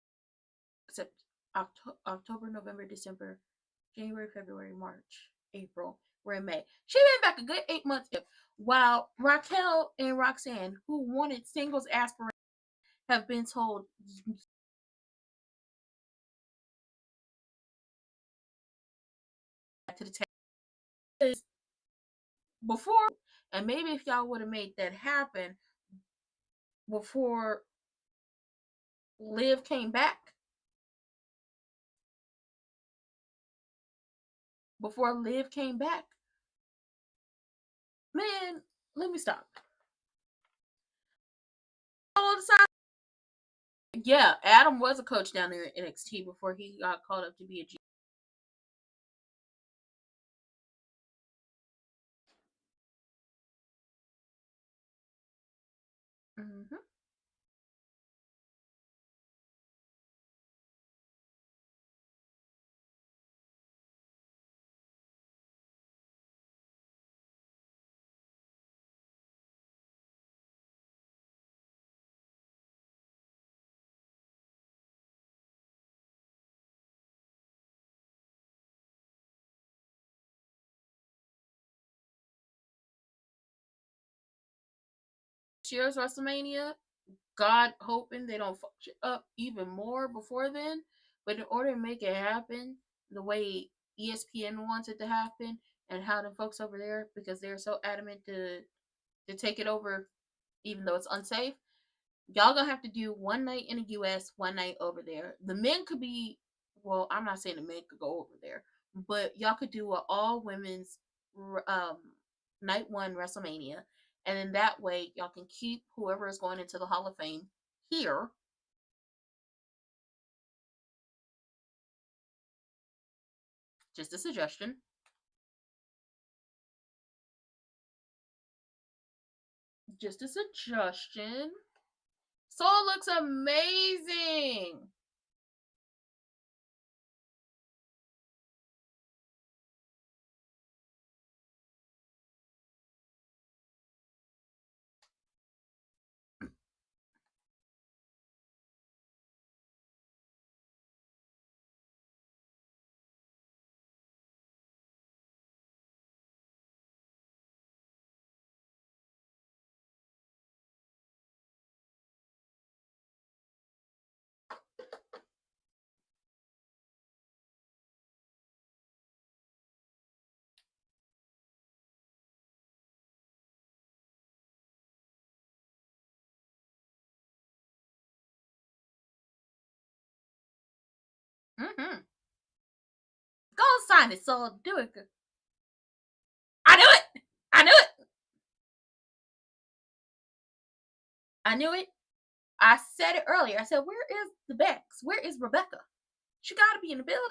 except October, November, December, January, February, March, April, we're in May. She been back a good 8 months. While Raquel and Roxanne, who wanted singles aspirations, have been told to the tag before, and maybe if y'all would have made that happen before Liv came back, man, let me stop. All the time. Yeah, Adam was a coach down there in NXT before he got called up to be a G. Mm-hmm. This year's WrestleMania, God hoping they don't fuck shit up even more before then. But in order to make it happen the way ESPN wants it to happen, and how the folks over there, because they're so adamant to take it over, even though it's unsafe, y'all gonna have to do one night in the US, one night over there. The men could be, well, I'm not saying the men could go over there, but y'all could do an all women's um, night one WrestleMania, and then that way y'all can keep whoever is going into the Hall of Fame here. Just a suggestion. Just a suggestion. Soul looks amazing. Mm-hmm. Go sign it, Soul. Do it. I knew it. I knew it. I knew it. I said it earlier. I said, where is the Bex? Where is Rebecca? She got to be in the building.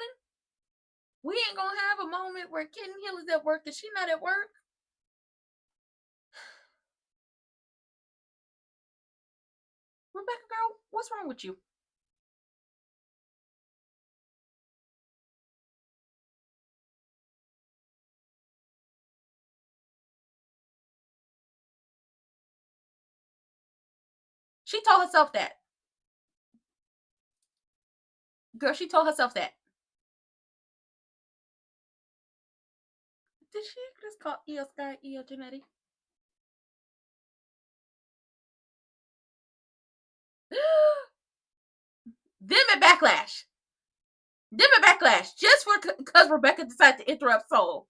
We ain't going to have a moment where Kitten Hill is at work and she not at work. Rebecca, girl, what's wrong with you? She told herself that. Girl, she told herself that. Did she just call EO Sky EO Genetti? Them at Backlash. Them at Backlash. Just for because Rebecca decided to interrupt Soul.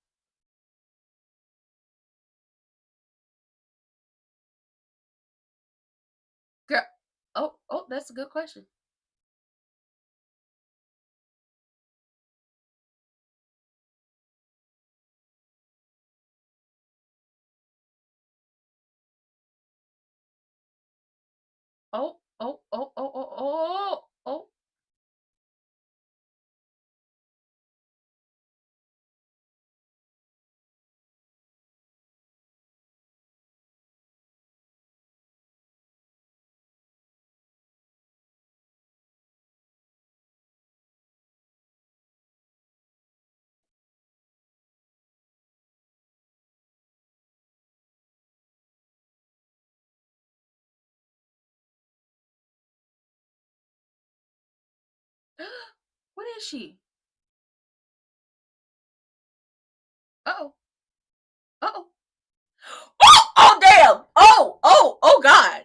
Girl. Oh, that's a good question. Oh. What is she? Uh-oh. Uh-oh. Oh, damn. Oh, God.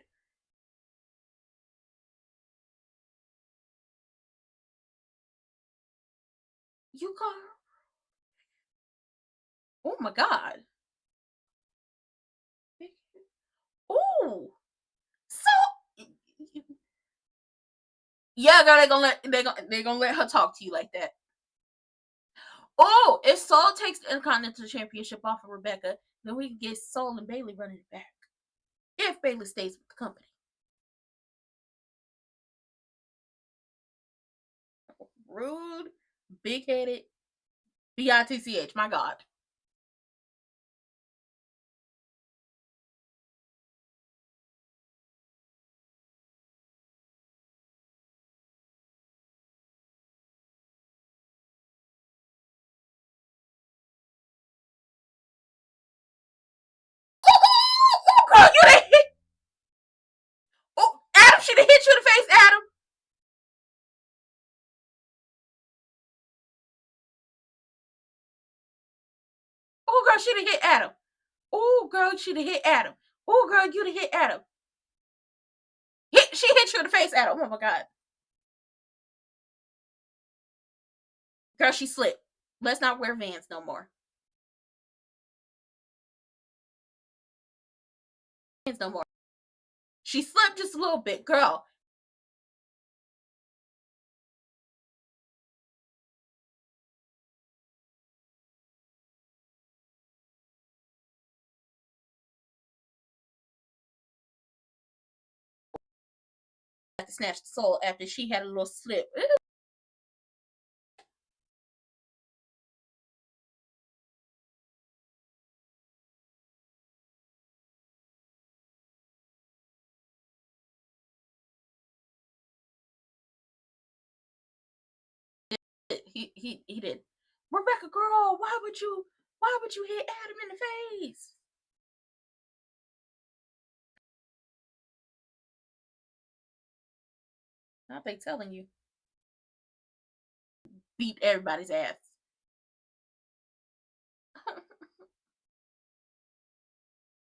You call her? Oh, my God. Oh. So, yeah, girl, they're gonna let her talk to you like that. Oh, if Soul takes the Intercontinental Championship off of Rebecca, then we can get Soul and Bayley running it back. If Bayley stays with the company. Rude, big-headed, B-I-T-C-H, my God. Oh, girl, you done hit. Oh, Adam should have hit you in the face, Adam. Oh, girl, she'd have hit Adam. Oh, girl, she'd have hit Adam. Oh, girl, you'd have hit Adam. She hit you in the face, Adam. Oh, my God. Girl, she slipped. Let's not wear Vans no more. Vans no more. She slipped just a little bit, girl. To snatch the soul after she had a little slip. He did. Rebecca, girl, why would you hit Adam in the face? I think telling you. Beat everybody's ass.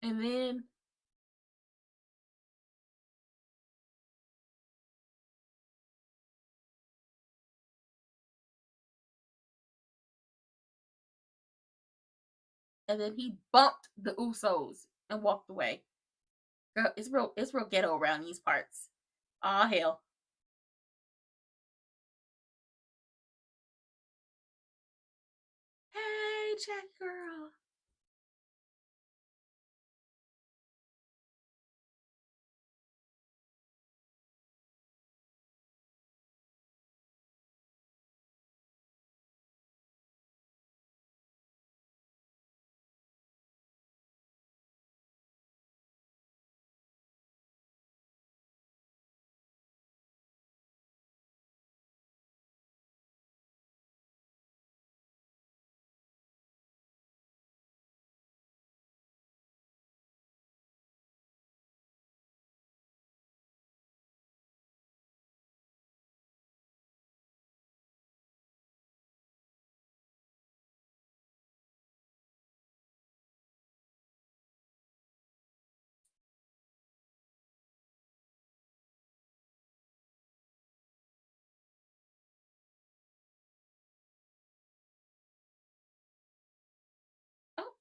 And then he bumped the Usos and walked away. Girl, it's real ghetto around these parts. Aw, hell. Hey, Jack girl.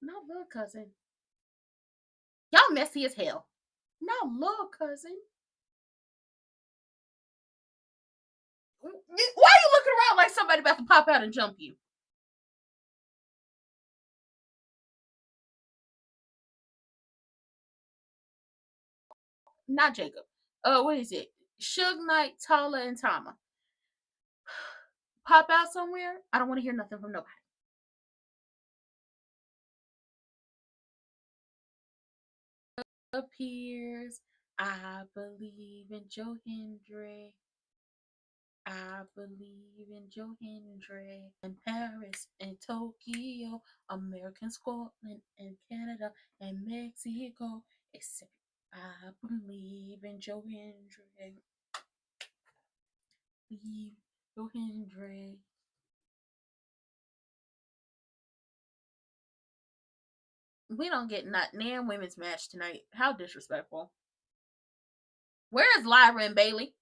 Not little cousin. Y'all messy as hell. Not little cousin. Why are you looking around like somebody about to pop out and jump you? Not Jacob. What is it? Suge Knight, Tala, and Tama. Pop out somewhere. I don't want to hear nothing from nobody. Appears. I believe in Joe Hendry. I believe in Joe Hendry. In Paris and Tokyo, American Scotland and Canada and Mexico. Except I believe in Joe Hendry. Believe Joe Hendry. We don't get not damn women's match tonight. How disrespectful. Where is Lyra and Bailey?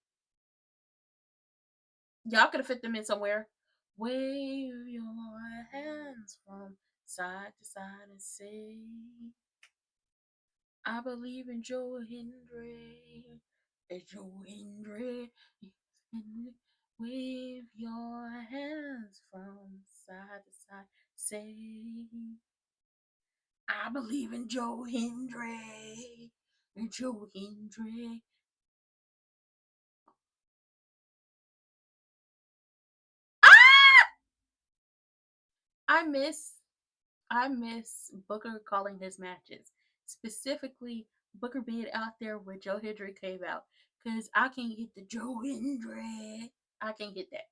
Y'all could have fit them in somewhere. Wave your hands from side to side and say, I believe in Joe Hendry. Joe Hendry. Wave your hands from side to side. Say, I believe in Joe Hendry. Joe Hendry. I miss Booker calling his matches. Specifically, Booker being out there where Joe Hendry came out. Because I can't get the Joe Hendry. I can't get that.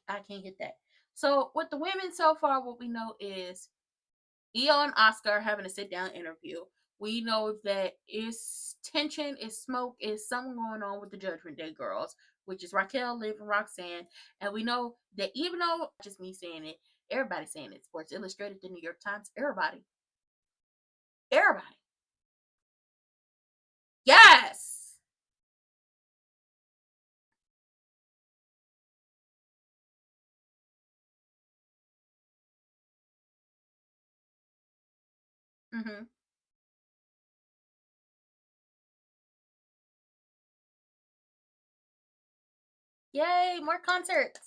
I can't get that. So with the women so far, what we know is Io and Oscar are having a sit down interview. We know that it's tension, it's smoke, it's something going on with the Judgment Day girls, which is Raquel, Liv, and Roxanne. And we know that even though just me saying it, everybody's saying it. Sports Illustrated, the New York Times, everybody. Everybody. Yes. Mm-hmm. Yay, more concerts.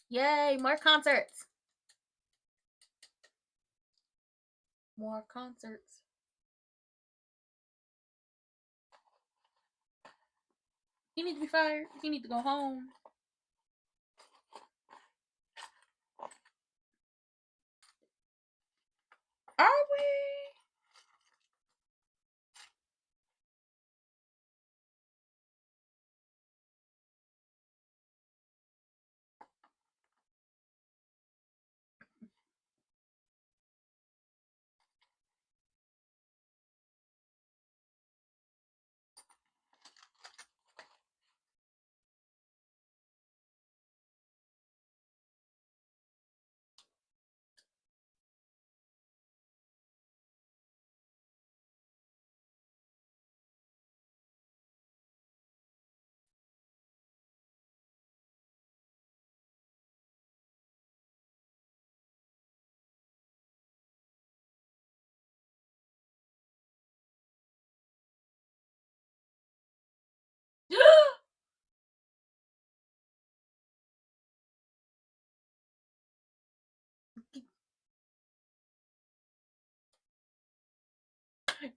Yay, more concerts. More concerts. He needs to be fired. He needs to go home. Are we?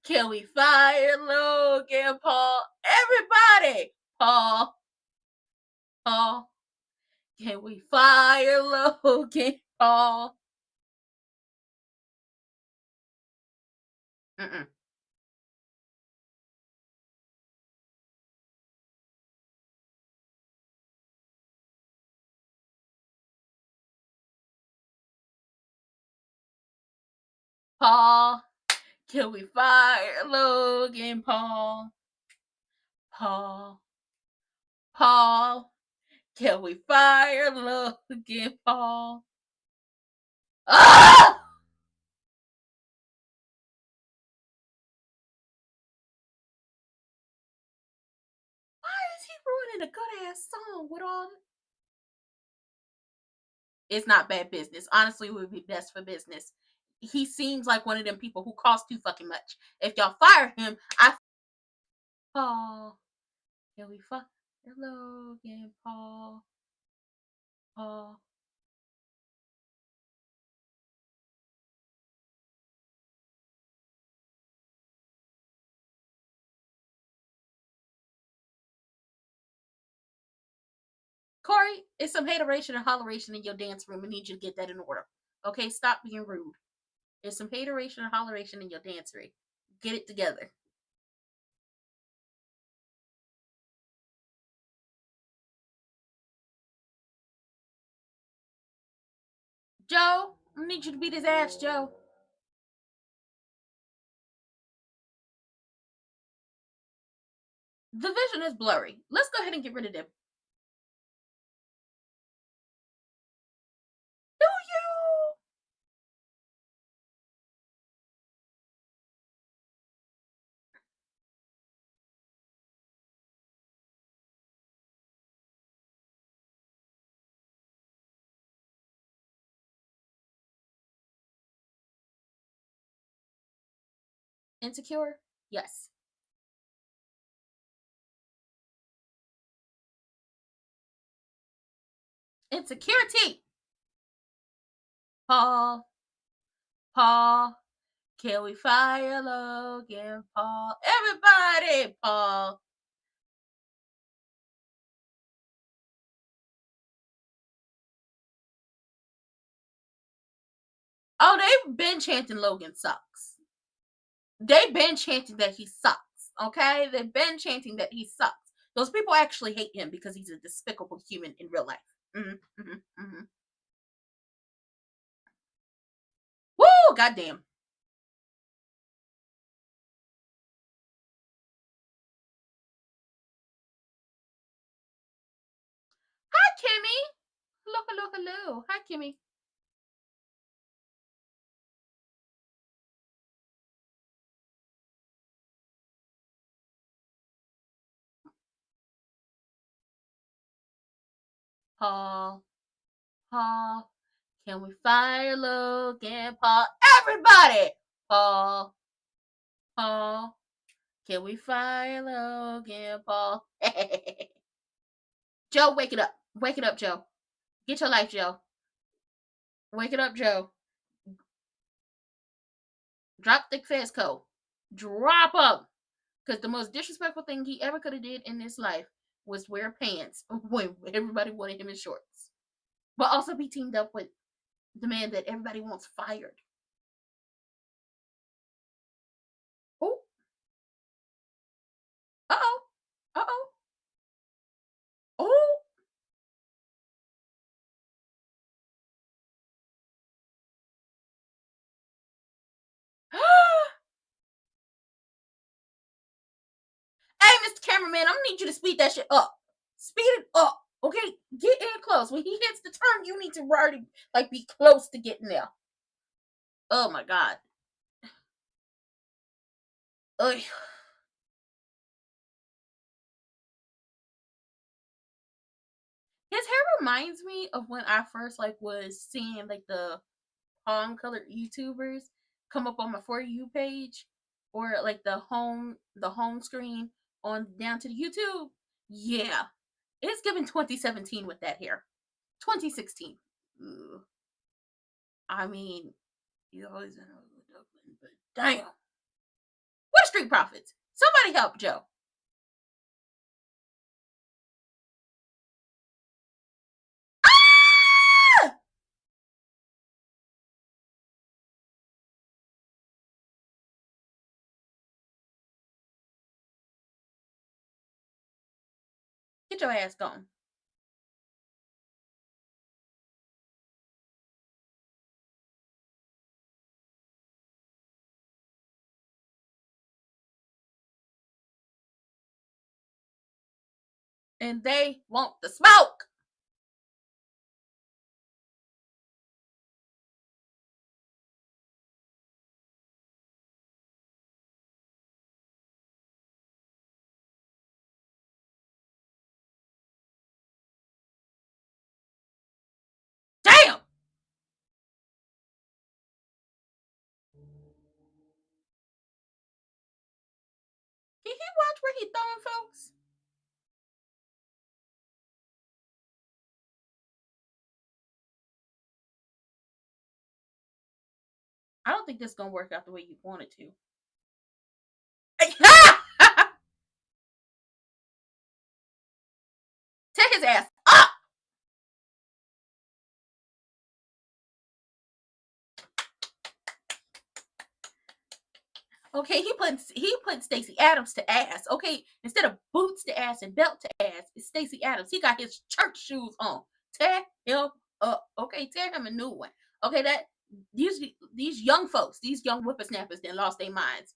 Can we fire Logan Paul? Everybody! Paul. Paul. Can we fire Logan Paul? Mm-mm. Paul. Can we fire Logan Paul? Paul. Paul. Can we fire Logan Paul? Ah! running a good ass song with all. It's not bad business. Honestly, it would be best for business. He seems like one of them people who cost too fucking much. If y'all fire him, Paul. Can we fuck? Hello again, Paul. Paul. Corey, it's some hateration and holleration in your dance room. I need you to get that in order. Okay, stop being rude. There's some hateration and holleration in your dance room. Get it together. Joe, I need you to beat his ass, Joe. The vision is blurry. Let's go ahead and get rid of them. Do you? Insecure? Yes. Insecurity. Paul. Paul. Can we fire Logan? Paul. Everybody, Paul. Oh, they've been chanting Logan sucks. They've been chanting that he sucks. Okay? They've been chanting that he sucks. Those people actually hate him because he's a despicable human in real life. Woo! Goddamn. Hi, Kimmy. Hello. Hi, Kimmy. Paul. Can we fire Logan? Paul. Everybody! Paul. Can we fire Logan? Paul. Joe, wake it up. Wake it up, Joe. Get your life, Joe. Wake it up, Joe. Drop the Fesco. Drop him. Because the most disrespectful thing he ever could have did in his life was wear pants when everybody wanted him in shorts. But also be teamed up with the man that everybody wants fired. Oh. Uh-oh. Uh-oh. Oh. Hey, Mr. Cameraman, I'm gonna need you to speed that shit up. Speed it up. Okay? Get in close. When he hits the turn, you need to already be close to getting there. Oh my god. Ugh. His hair reminds me of when I first was seeing the palm colored YouTubers come up on my For You page, or the home screen on down to the YouTube. Yeah, it's given 2017 with that hair. 2016. Ugh. I mean, you always know Dublin, but damn. What Street Profits? Somebody help Joe. Ah! Get your ass gone. And they want the smoke. watch where he throwing folks? I don't think this is gonna work out the way you want it to. Take his ass up. Okay, he put Stacey Adams to ass. Okay, instead of boots to ass and belt to ass, it's Stacey Adams. He got his church shoes on. Tear him up. Okay, tear him a new one. Okay, that these young folks, these young whippersnappers, that lost their minds.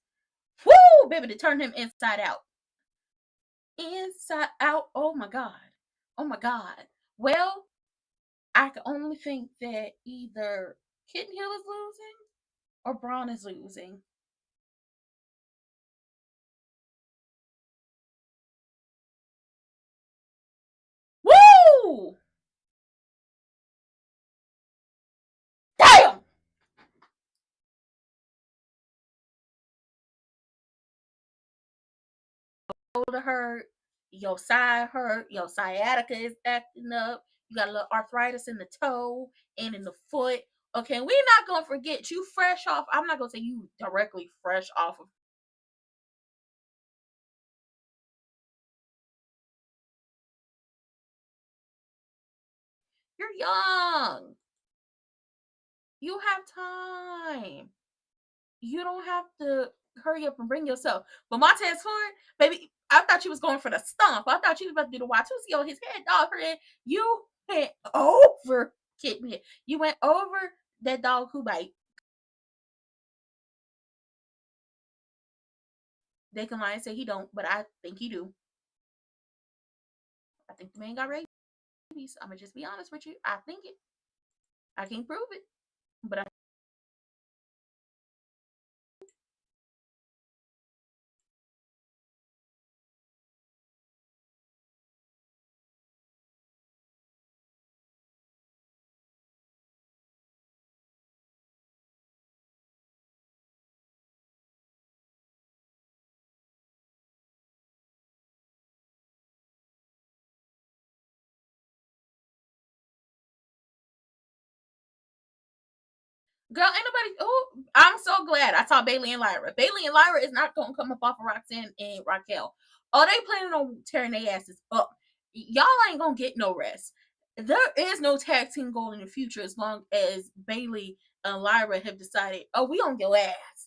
Woo, baby, to turn him inside out. Inside out. Oh my god. Oh my god. Well, I can only think that either Kitten Hill is losing or Braun is losing. Woo! Damn! Shoulder hurt, your side hurt, your sciatica is acting up, you got a little arthritis in the toe and in the foot. Okay, we're not gonna forget you fresh off. I'm not gonna say you directly fresh off of. You're young. You have time. You don't have to hurry up and bring yourself. But Montez Ford, baby, I thought you was going for the stomp. I thought you was about to do the Watusi on his head, dog. You went over Kid Me. You went over that dog who bite. They can lie and say he don't, but I think he do. I think the man got rabies. I'm gonna just be honest with you. I think it. I can't prove it, but I. Girl, ain't nobody. Oh, I'm so glad I saw Bailey and Lyra. Bailey and Lyra is not gonna come up off of Roxanne and Raquel. Oh, they planning on tearing their asses up. Y'all ain't gonna get no rest. There is no tag team goal in the future as long as Bailey and Lyra have decided, oh, we on your ass.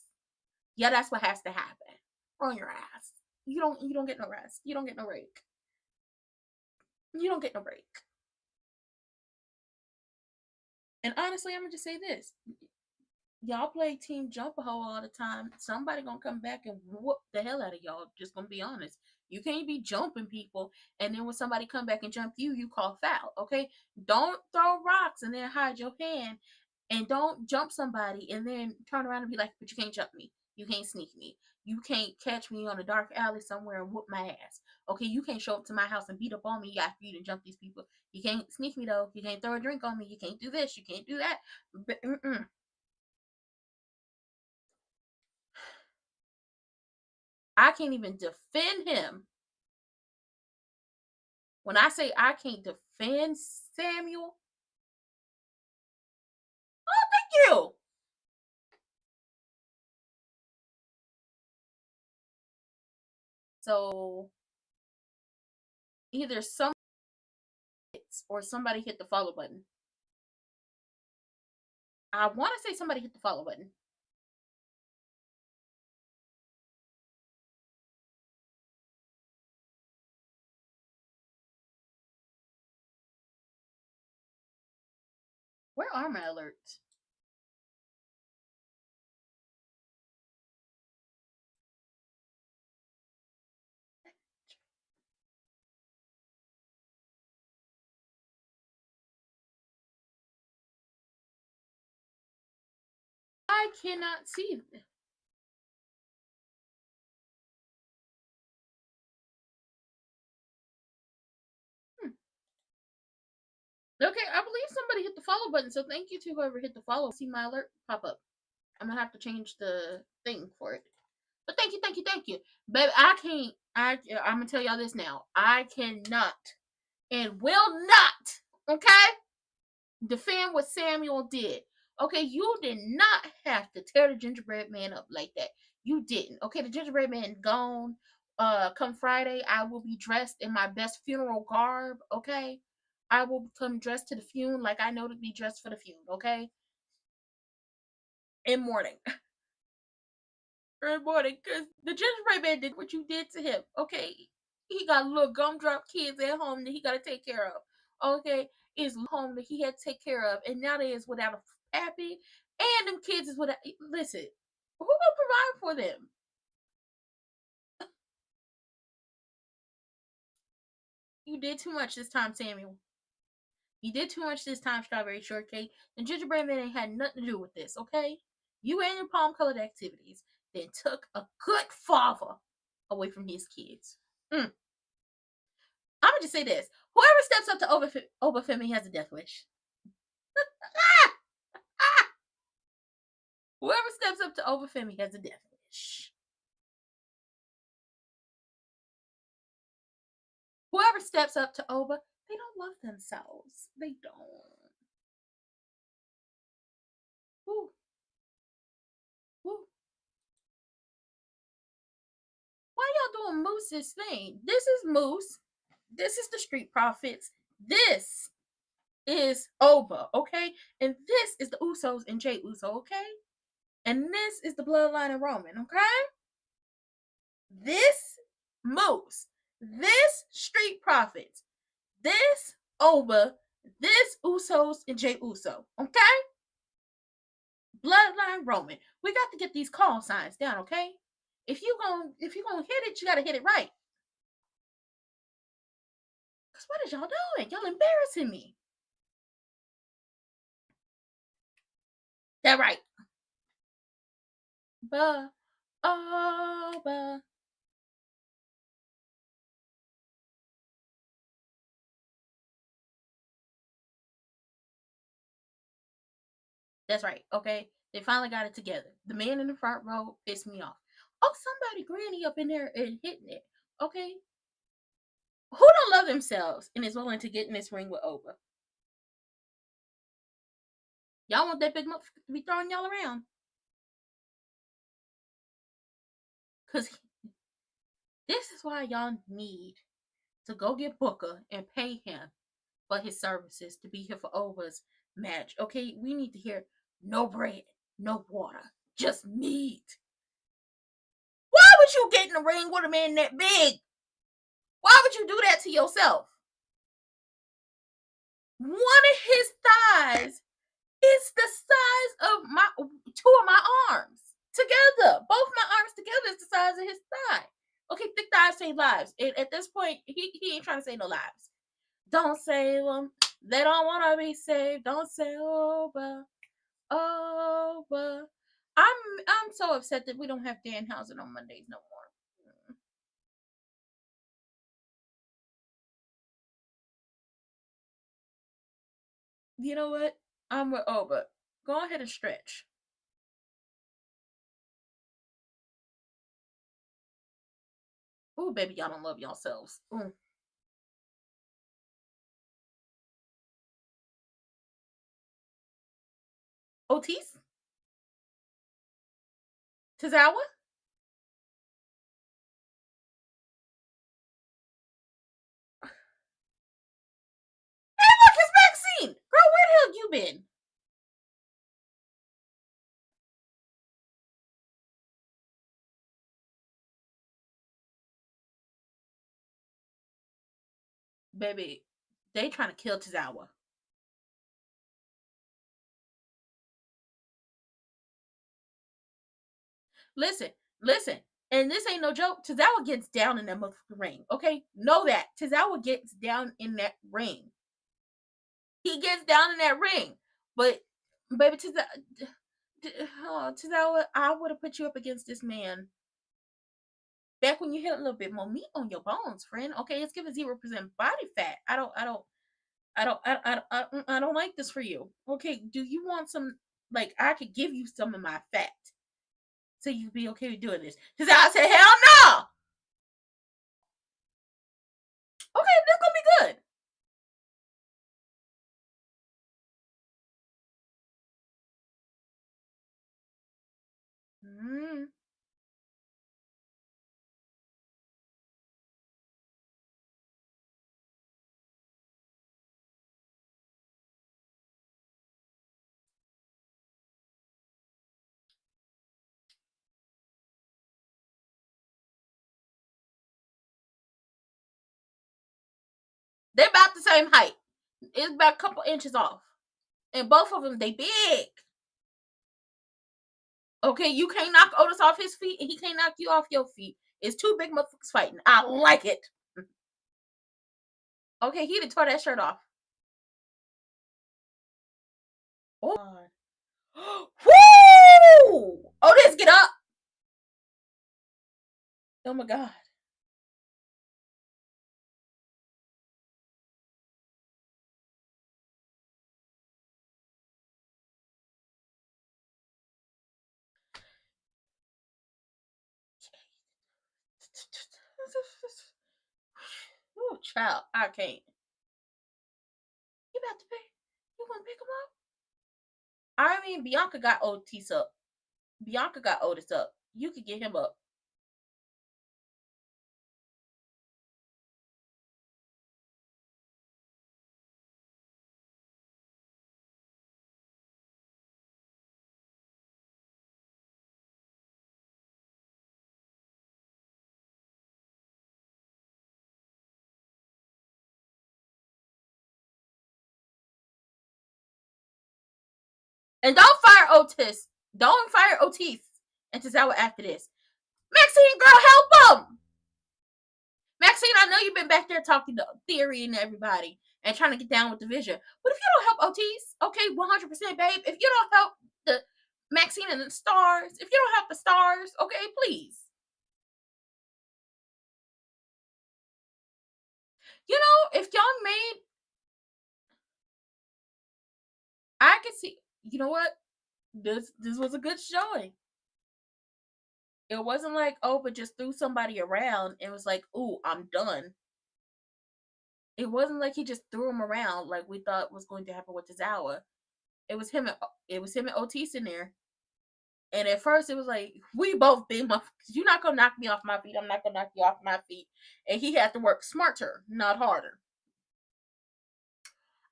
Yeah, that's what has to happen. We're on your ass. You don't get no rest. You don't get no break. You don't get no break. And honestly, I'm gonna just say this. Y'all play Team Jump a Hole all the time. Somebody gonna come back and whoop the hell out of y'all. Just gonna be honest. You can't be jumping people, and then when somebody come back and jump you, you call foul. Okay? Don't throw rocks and then hide your hand, and don't jump somebody and then turn around and be like, "But you can't jump me. You can't sneak me. You can't catch me on a dark alley somewhere and whoop my ass. Okay? You can't show up to my house and beat up on me after you to jump these people. You can't sneak me though. You can't throw a drink on me. You can't do this. You can't do that." But, I can't even defend him. When I say I can't defend Samuel, oh, thank you. So either some or somebody hit the follow button. I want to say somebody hit the follow button. Where are my alerts? I cannot see them. Okay, I believe somebody hit the follow button, so thank you to whoever hit the follow. See my alert pop up. I'm gonna have to change the thing for it. But thank you. Baby, I can't. I'm gonna tell y'all this now. I cannot and will not, okay, defend what Samuel did. Okay, you did not have to tear the gingerbread man up like that. You didn't. Okay, the gingerbread man gone. Come Friday, I will be dressed in my best funeral garb. Okay, I will come dressed to the funeral like I know to be dressed for the funeral. Okay, in mourning. In mourning, because the gingerbread man did what you did to him. Okay, he got little gumdrop kids at home that he got to take care of. Okay, is home that he had to take care of, and now they is without a pappy, and them kids is without. Listen, who gonna provide for them? You did too much this time, Samuel. You did too much this time, Strawberry Shortcake. The gingerbread man ain't had nothing to do with this. Okay, you and your palm colored activities then took a good father away from his kids. I'm gonna just say this: whoever steps up to Obafemi has a death wish. Whoever steps up to Obafemi has a death wish. Whoever steps up to Oba, they don't love themselves. They don't. Woo, woo. Why y'all doing Moose's thing? This is Moose. This is the Street Profits. This is Oba, okay? And this is the Usos and Jay Uso, okay? And this is the Bloodline of Roman, okay? This Moose, this Street Profits, this Oba, this Usos and Jay Uso, okay? Bloodline Roman. We got to get these call signs down, okay? If you gonna hit it, you gotta hit it right. Cause what is y'all doing? Y'all embarrassing me. That right. Ba, oh, ba. That's right. Okay, they finally got it together. The man in the front row pissed me off. Oh, somebody granny up in there and hitting it. Okay, who don't love themselves and is willing to get in this ring with Oba? Y'all want that big motherfucker to be throwing y'all around? Cause this is why y'all need to go get Booker and pay him for his services to be here for Oba's match. Okay, we need to hear no bread, no water, just meat. Why would you get in the ring with a man that big? Why would you do that to yourself? One of his thighs is the size of two of my arms together. Both my arms together is the size of his thigh. Okay, thick thighs save lives. And at this point, he ain't trying to save no lives. Don't save them. They don't want to be saved. Don't say Oba. Oba. I'm so upset that we don't have Danhausen on Mondays no more. You know what? I'm with Oba. Go ahead and stretch. Ooh, baby, y'all don't love yourselves. Ooh. Otis? Tozawa? Hey, look, it's Maxine! Girl, where the hell you been? Baby, they trying to kill Tozawa. Listen, listen. And this ain't no joke. Tozawa gets down in that motherfucking ring. Okay? Know that. Tozawa gets down in that ring. He gets down in that ring. But, baby, Tozawa, I would have put you up against this man back when you had a little bit more meat on your bones, friend. Okay, it's giving 0% body fat. I don't like this for you. Okay, do you want some? Like, I could give you some of my fat. so you be okay with doing this. Because I said, hell no. Okay, this gonna be good. They're about the same height. It's about a couple inches off. And both of them, they big. Okay, you can't knock Otis off his feet, and he can't knock you off your feet. It's two big motherfuckers fighting. I like it. Okay, he done tore that shirt off. Oh God. Woo! Otis, get up. Oh my God. Oh, child, I can't. You about to pay? You want to pick him up? I mean, Bianca got Otis up. Bianca got Otis up. You could get him up. And don't fire Otis. Don't fire Otis and Tozawa after this. Maxine, girl, help him. Maxine, I know you've been back there talking to Theory and everybody and trying to get down with the vision. But if you don't help Otis, okay, 100%, babe. If you don't help the Maxine and the stars, if you don't help the stars, okay, please. You know, if y'all made, I could see. You know what? This was a good showing. It wasn't like, oh, but just threw somebody around and was like, ooh, I'm done. It wasn't like he just threw him around like we thought was going to happen with Tozawa. It was him and Otis in there. And at first it was like, we both big motherfuckers. You're not gonna knock me off my feet. I'm not gonna knock you off my feet. And he had to work smarter, not harder.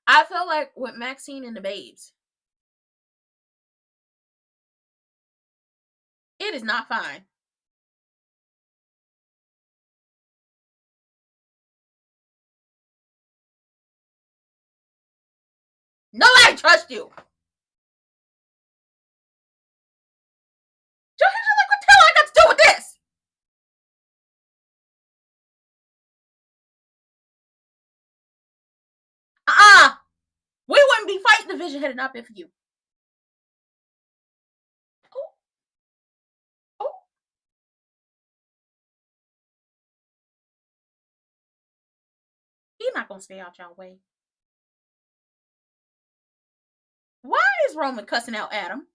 I felt like with Maxine and the babes, it is not fine. Nobody trusts you. Like, what the hell I got to do with this? We wouldn't be fighting the vision had it not been for you. Oh, oh. He's not gonna stay out y'all way. Why is Roman cussing out Adam?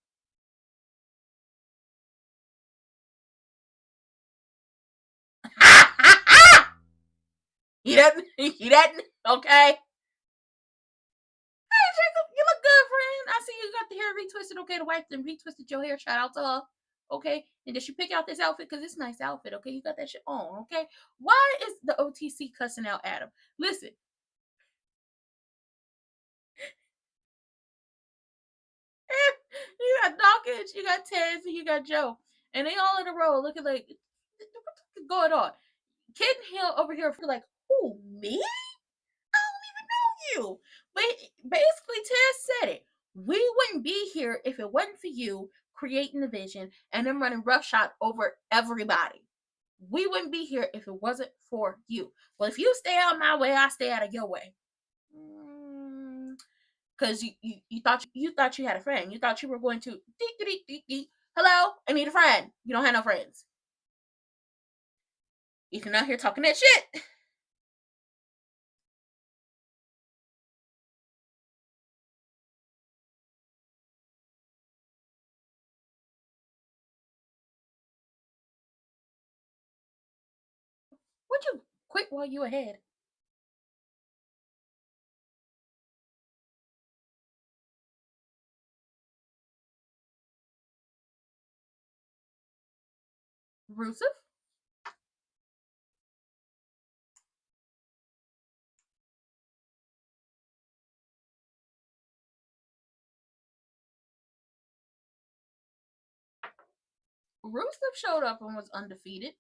He doesn't. He doesn't. Okay. Hey, Jacob, you look good, friend. I see you got the hair retwisted. Okay, the wife then retwisted your hair. Shout out to her. Okay, and did she pick out this outfit? Because it's a nice outfit. Okay, you got that shit on. Okay, why is the OTC cussing out Adam? Listen. You got Dawkins, you got Tez, and you got Joe. And they all in a row looking like, what's going on? Kid Hill over here feel like, who, me? I don't even know you. But basically, Tez said it. We wouldn't be here if it wasn't for you creating the vision and then running roughshod over everybody. We wouldn't be here if it wasn't for you. Well, if you stay out of my way, I stay out of your way. Because you thought you had a friend. You thought you were going to hello, I need a friend. You don't have no friends. If you're not here talking that shit. Would you quit while you ahead? Rusev? Rusev showed up and was undefeated.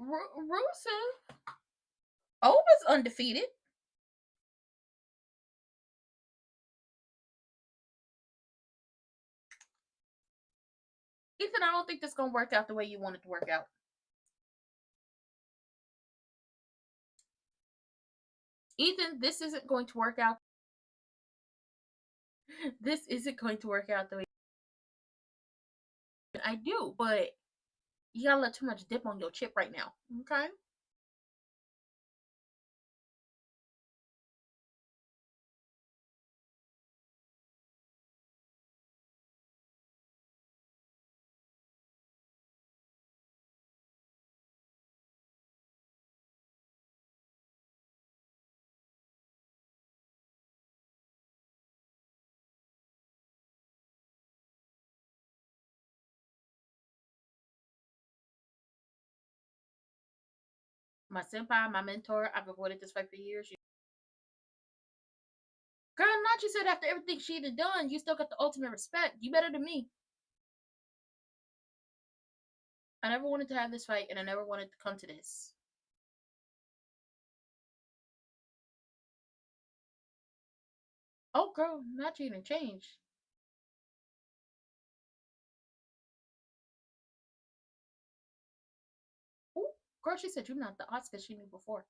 Rusev? Owen's undefeated. Ethan, I don't think this is going to work out the way you want it to work out. Ethan, this isn't going to work out. This isn't going to work out the way I do, but you gotta let too much dip on your chip right now, okay? My senpai, my mentor, I've avoided this fight for years. Girl, Nachi said after everything she'd have done, you still got the ultimate respect. You better than me. I never wanted to have this fight, and I never wanted to come to this. Oh, girl, Nachi even changed. Ooh, girl, she said you're not the Oscar she knew before.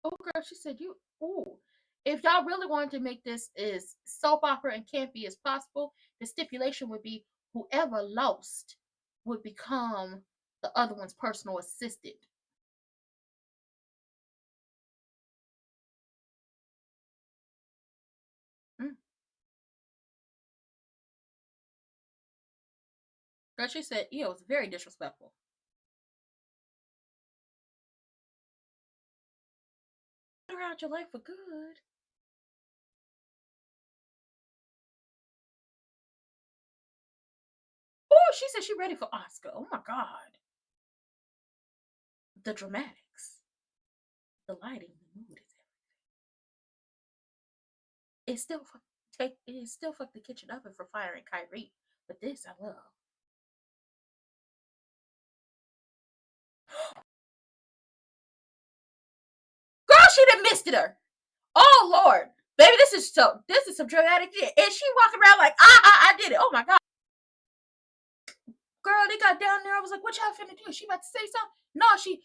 Oh, girl, she said you. Ooh, if y'all really wanted to make this as soap opera and campy as possible, the stipulation would be whoever lost would become the other one's personal assistant. Mm. Girl, she said, yeah, it was very disrespectful. Her out your life for good. Oh, she said she's ready for Oscar. Oh my God. The dramatics, the lighting, the mood is everything. It still fuck the kitchen oven for firing Kyrie, but this I love. Girl, she done missed it her. Oh Lord, baby, this is some dramatic shit. And she walking around like, I did it. Oh my God. Girl, they got down there. I was like, what y'all finna do? She about to say something? No, she.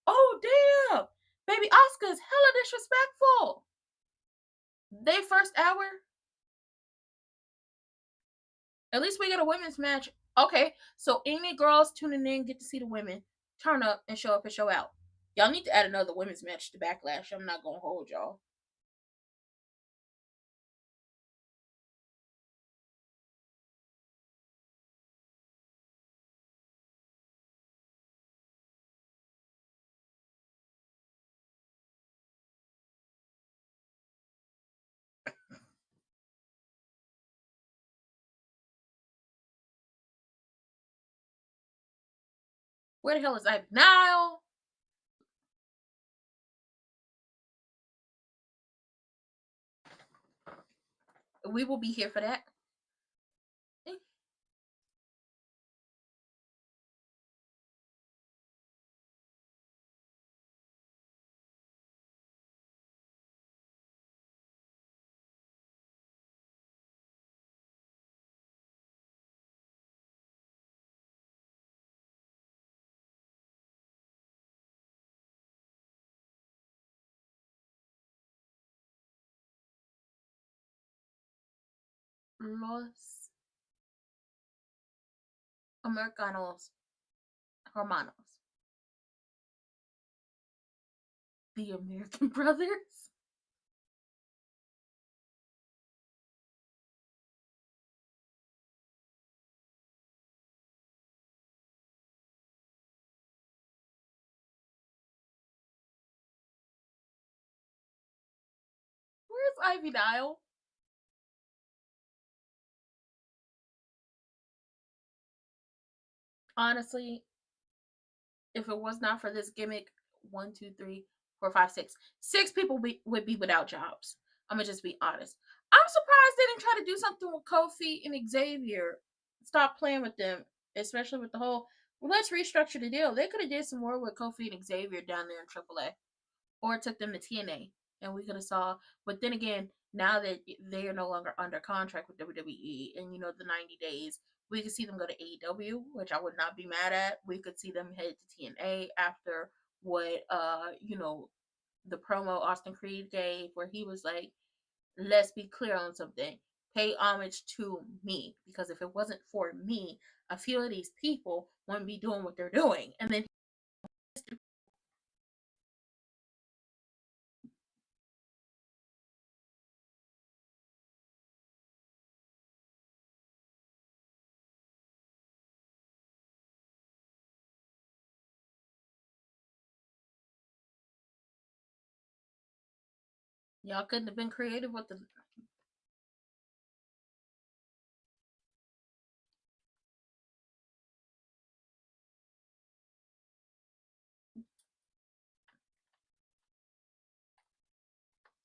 Oh damn, baby, Oscar's hella disrespectful. They first hour. At least we get a women's match. Okay, so any girls tuning in get to see the women turn up and show up and show out. Y'all need to add another women's match to Backlash. I'm not gonna hold y'all. Where the hell is I now? We will be here for that. Los Americanos Hermanos. The American Brothers? Where's Ivy Nile? Honestly, if it was not for this gimmick, 6 people would be without jobs. I'm gonna just be honest. I'm surprised they didn't try to do something with Kofi and Xavier. Stop playing with them, especially with the whole. Well, let's restructure the deal. They could have did some more with Kofi and Xavier down there in AAA, or took them to TNA, and we could have saw. But then again, now that they are no longer under contract with WWE, and you know the 90 days, we could see them go to AEW, which I would not be mad at. We could see them head to TNA after what the promo Austin Creed gave, where he was like, "Let's be clear on something. Pay homage to me, because if it wasn't for me, a few of these people wouldn't be doing what they're doing." And then y'all couldn't have been creative with the.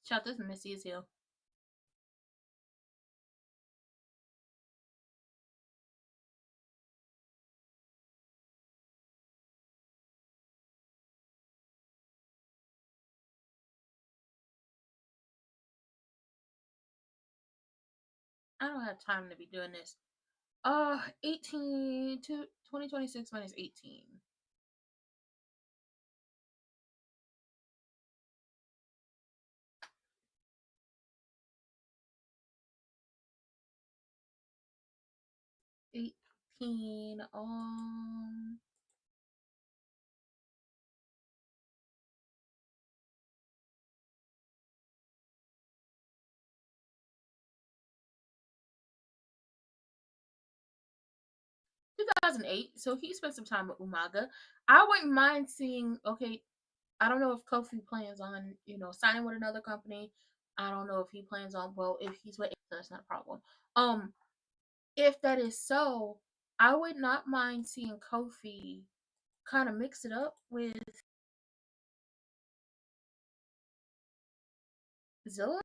Shout, this Missy is here. I don't have time to be doing this. 18 to 2026 minus 18. 18 2008. So he spent some time with Umaga. I wouldn't mind seeing. Okay, I don't know if Kofi plans on signing with another company. I don't know if he plans on. Well, if he's with, that's not a problem. If that is so, I would not mind seeing Kofi kind of mix it up with Zilla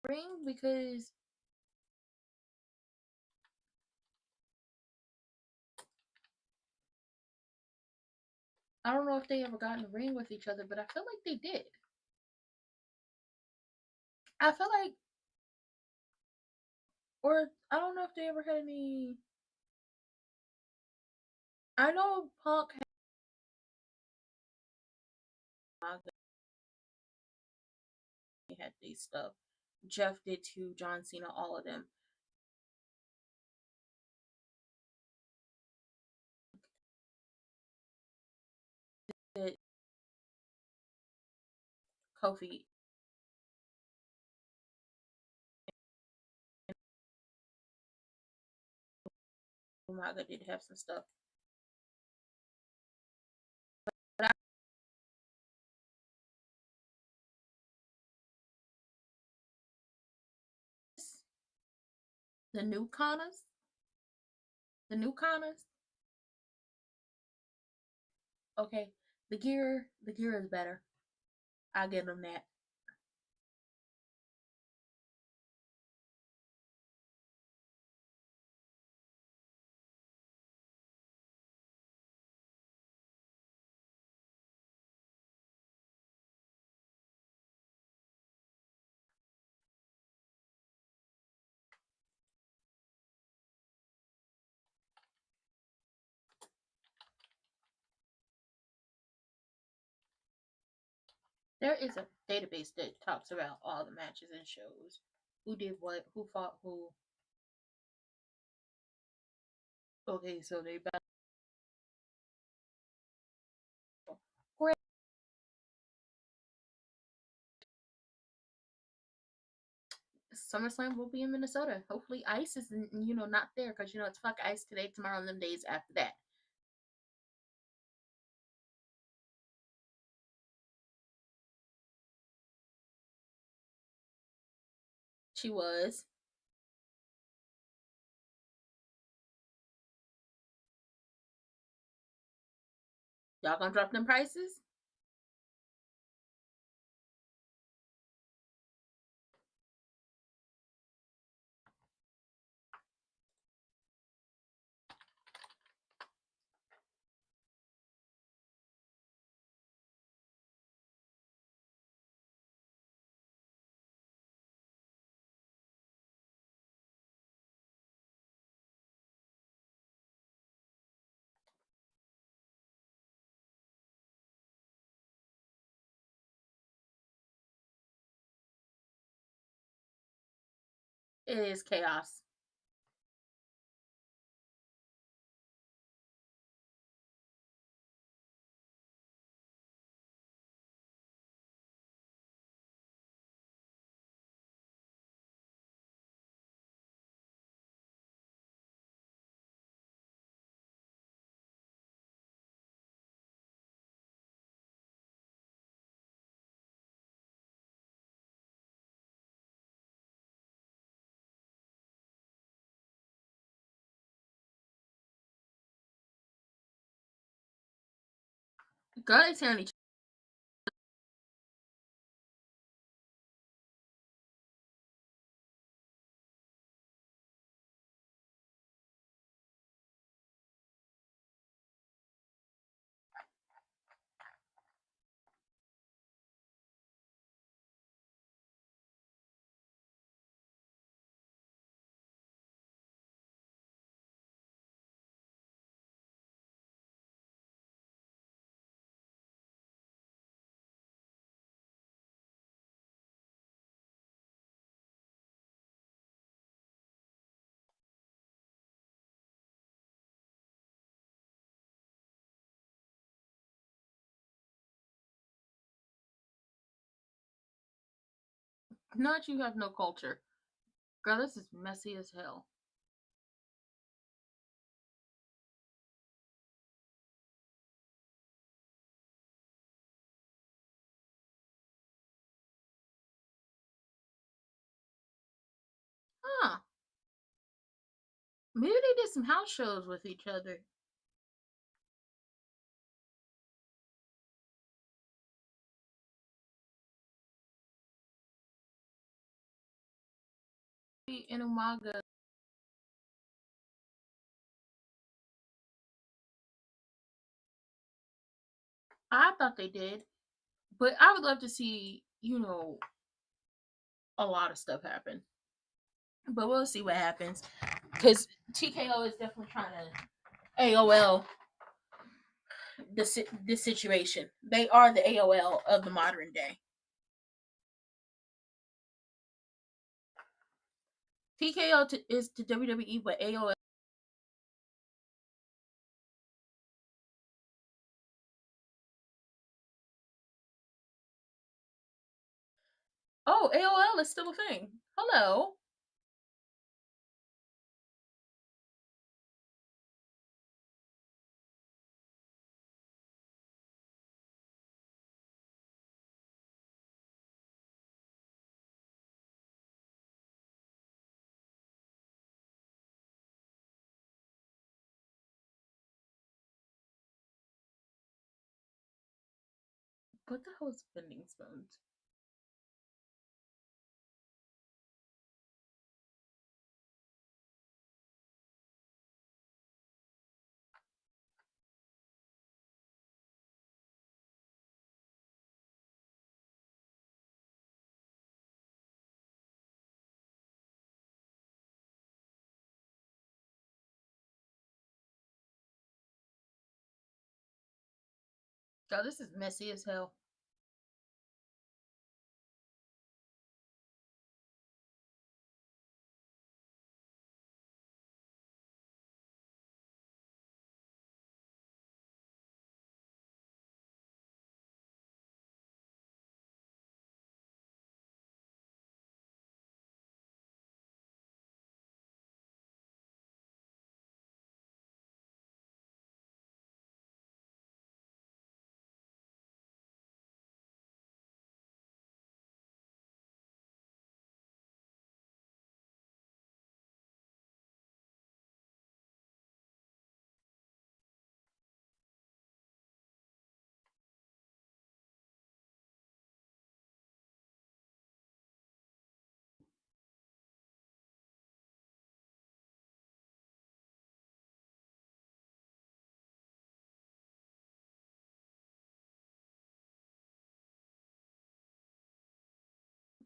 ring, because I don't know if they ever got in the ring with each other, but I feel like they did. I feel like, or I don't know if they ever had any. I know Punk had these stuff. Jeff did too. John Cena, all of them. That Kofi Umaga did have some stuff. But the new Kanas, the new Kanas. Okay, the gear is better. I give them that. There is a database that talks about all the matches and shows. Who did what? Who fought who? Okay, so they battled. Great. SummerSlam will be in Minnesota. Hopefully, Ice is not there because it's fuck Ice today, tomorrow, and them days after that. She was. Y'all gonna drop them prices? It is chaos. Girl, they tearing each. Not you have no culture. Girl, this is messy as hell. Huh. Maybe they did some house shows with each other. In Umaga. I thought they did. But I would love to see, a lot of stuff happen. But we'll see what happens. Because TKO is definitely trying to AOL this situation. They are the AOL of the modern day. TKO is to WWE, but AOL. Oh, AOL is still a thing. Hello. What the hell is vending spoons? God, this is messy as hell.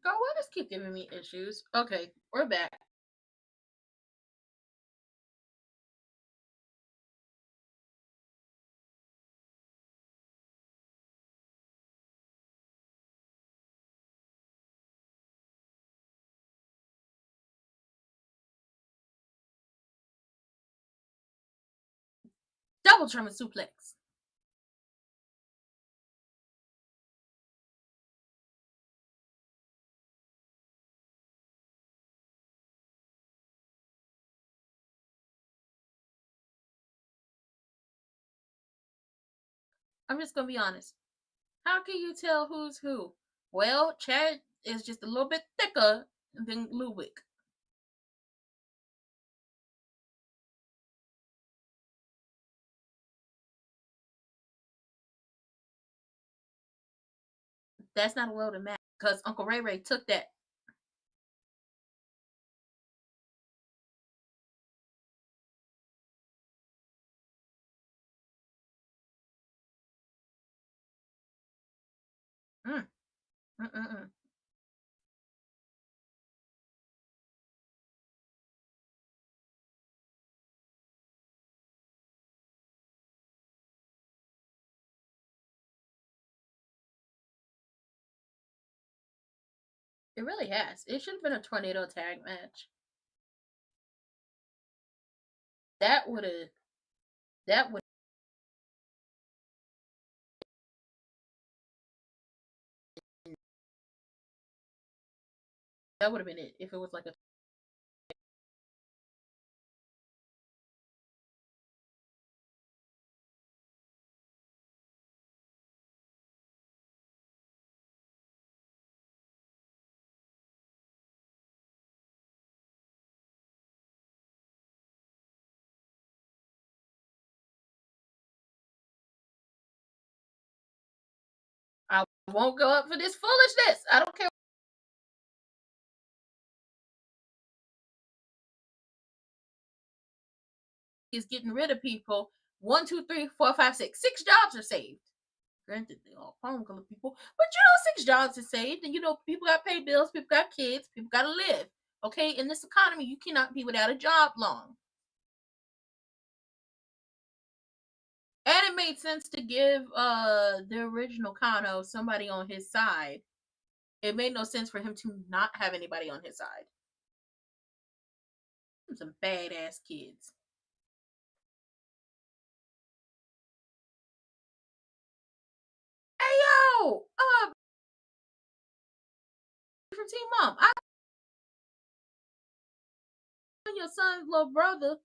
Girl, why does keep giving me issues? Okay, we're back. Double German suplex. I'm just gonna be honest. How can you tell who's who? Well, Chad is just a little bit thicker than Ludwig. That's not a loaded match because Uncle Ray Ray took that. Mm, mm, mm, mm. It really has. It should have been a tornado tag match. That would have. That would. That would have been it if it was like a. I won't go up for this foolishness. I don't care. He's getting rid of people. 1, 2, 3, 4, 5, 6. 6 jobs are saved. Granted, they all phone color people, but 6 jobs are saved, and people got to pay bills, people got kids, people got to live. Okay, in this economy, you cannot be without a job long. And it made sense to give the original Kano somebody on his side. It made no sense for him to not have anybody on his side. Some badass kids. Hey yo, from Team Mom, I'm your son's little brother.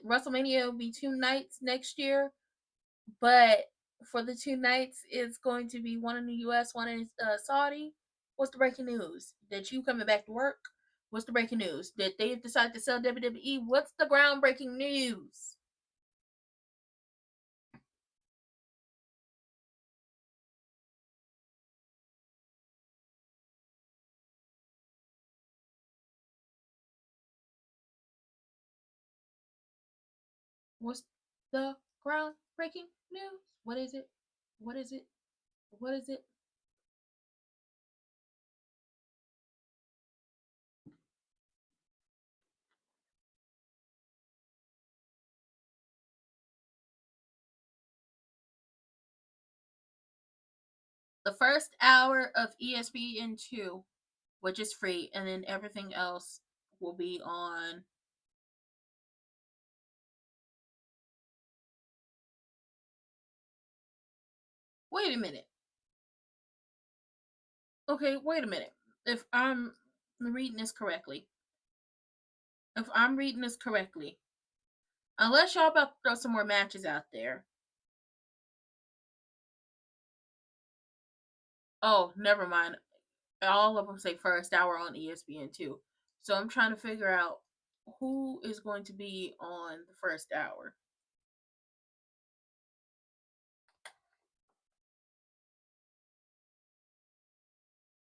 WrestleMania will be 2 nights next year, but for the 2 nights, it's going to be one in the U.S., one in Saudi. What's the breaking news? That you coming back to work? What's the breaking news? That they decided to sell WWE? What's the groundbreaking news? What's the groundbreaking news? What is it? What is it? What is it? The first hour of ESPN2, which is free, and then everything else will be on. Wait a minute. Okay, wait a minute. If I'm reading this correctly, unless y'all about to throw some more matches out there. Oh, never mind. All of them say first hour on ESPN2. So I'm trying to figure out who is going to be on the first hour.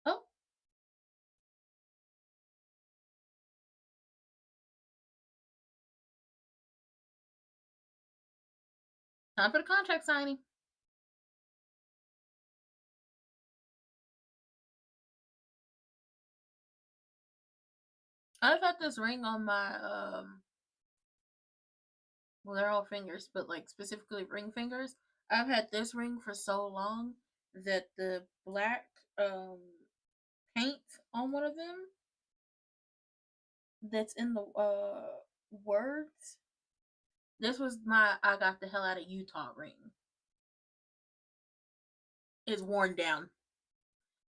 Oh. Time for the contract signing. I've had this ring on my well, they're all fingers, but like specifically ring fingers. I've had this ring for so long that the black um paint on one of them that's in the words. This was my I got the hell out of Utah ring. It's worn down.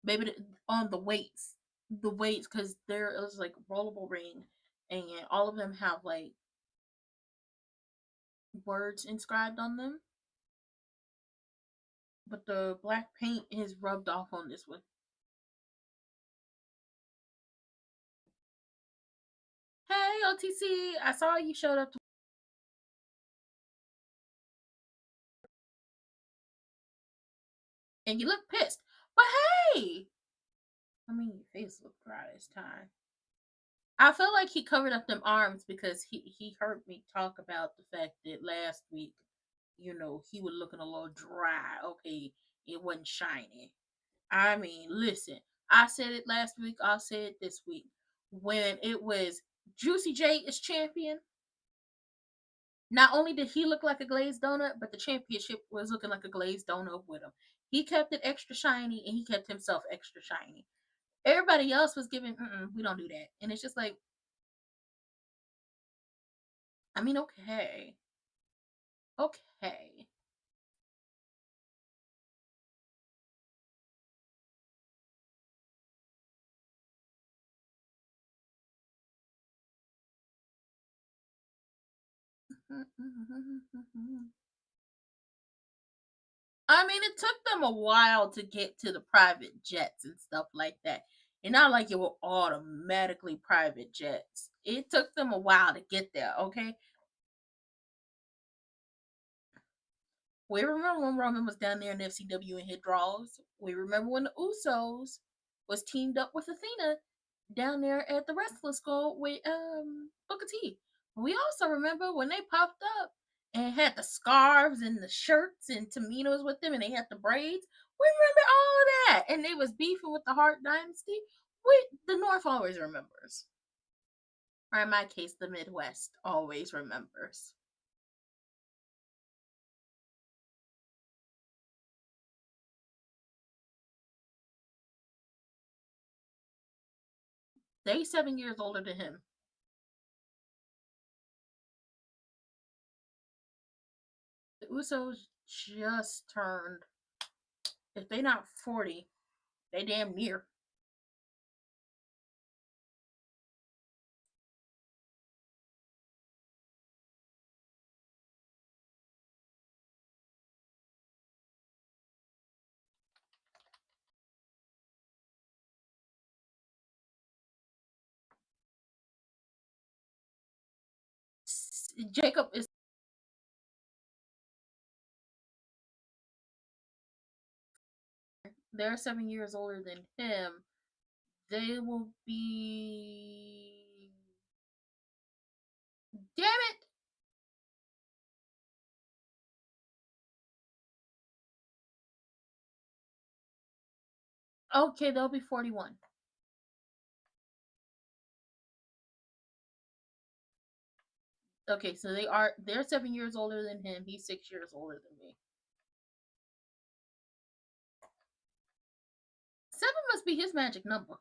Maybe on the weights, because there is like rollable ring, and all of them have like words inscribed on them. But the black paint is rubbed off on this one. Hey, OTC, I saw you showed up. And you look pissed. But hey! I mean, your face looked dry this time. I feel like he covered up them arms because he heard me talk about the fact that last week, he was looking a little dry. Okay, it wasn't shiny. I mean, listen, I said it last week, I'll say it this week. When it was Juicy J is champion, not only did he look like a glazed donut, but the championship was looking like a glazed donut with him. He kept it extra shiny and he kept himself extra shiny. Everybody else was giving, we don't do that. And it's just like, I mean, okay. Okay. I mean, it took them a while to get to the private jets and stuff like that. And not like it were automatically private jets. It took them a while to get there, okay? We remember when Roman was down there in FCW and hit draws. We remember when the Usos was teamed up with Athena down there at the wrestling school with Booker T. We also remember when they popped up and had the scarves and the shirts and Taminos with them and they had the braids. We remember all of that. And they was beefing with the Hart Dynasty. The North always remembers. Or in my case, the Midwest always remembers. They 7 years older than him. The Usos just turned, if they not 40, they damn near. Jacob is, they're 7 years older than him. They will be, damn it, okay, they'll be 41. Okay, so they're 7 years older than him. He's 6 years older than me. 7 must be his magic number.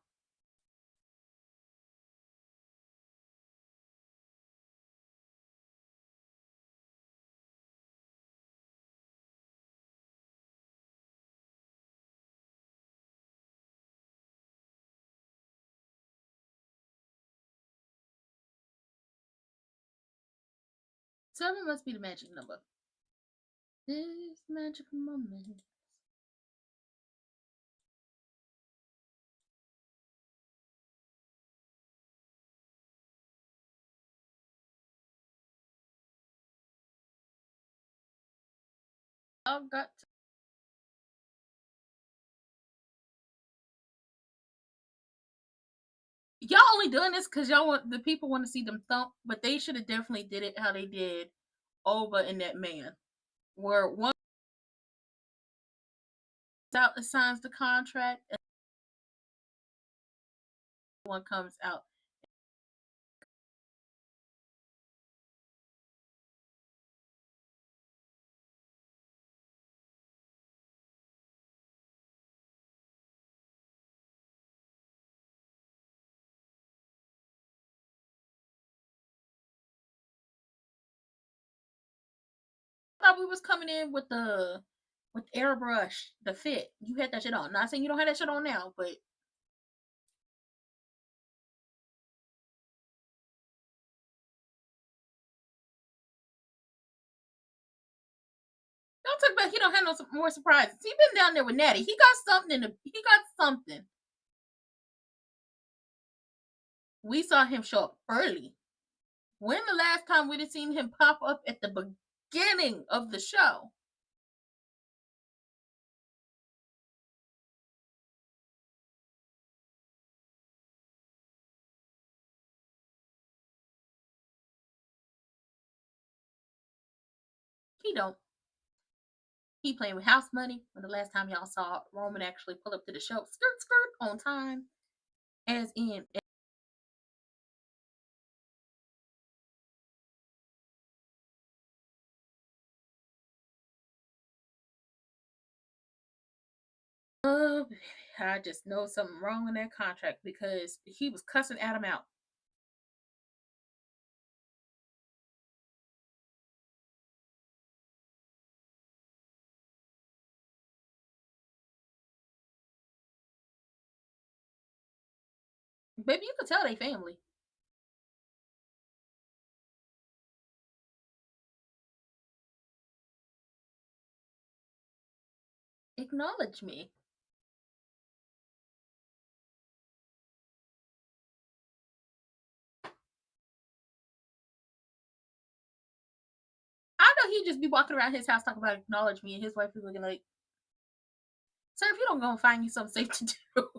Seven must be the magic number. This magic moment. I've got to. Y'all only doing this because y'all want the people want to see them thump, but they should have definitely did it how they did Ova and that man. where one out and signs the contract, and one comes out. I thought we was coming in with the airbrush, the fit. You had that shit on. Not saying you don't have that shit on now, but don't talk about he don't have no more surprises. He been down there with Natty. He got something. He got something. We saw him show up early. When the last time we'd have seen him pop up at the beginning of the show? He don't. He playing with house money. When the last time y'all saw Roman actually pull up to the show, skirt on time, as in. I just know something wrong in that contract because he was cussing Adam out. Baby, you could tell they family. Acknowledge me. I know he'd just be walking around his house talking about acknowledge me, and his wife be looking like, sir, if you don't go and find you something safe to do.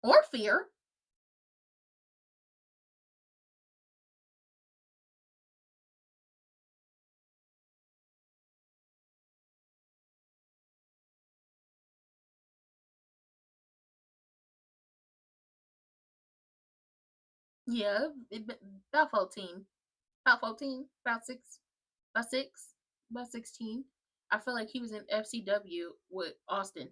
Or fear. Yeah, about 14. About 14. About 6. About 6. About 16. I feel like he was in FCW with Austin.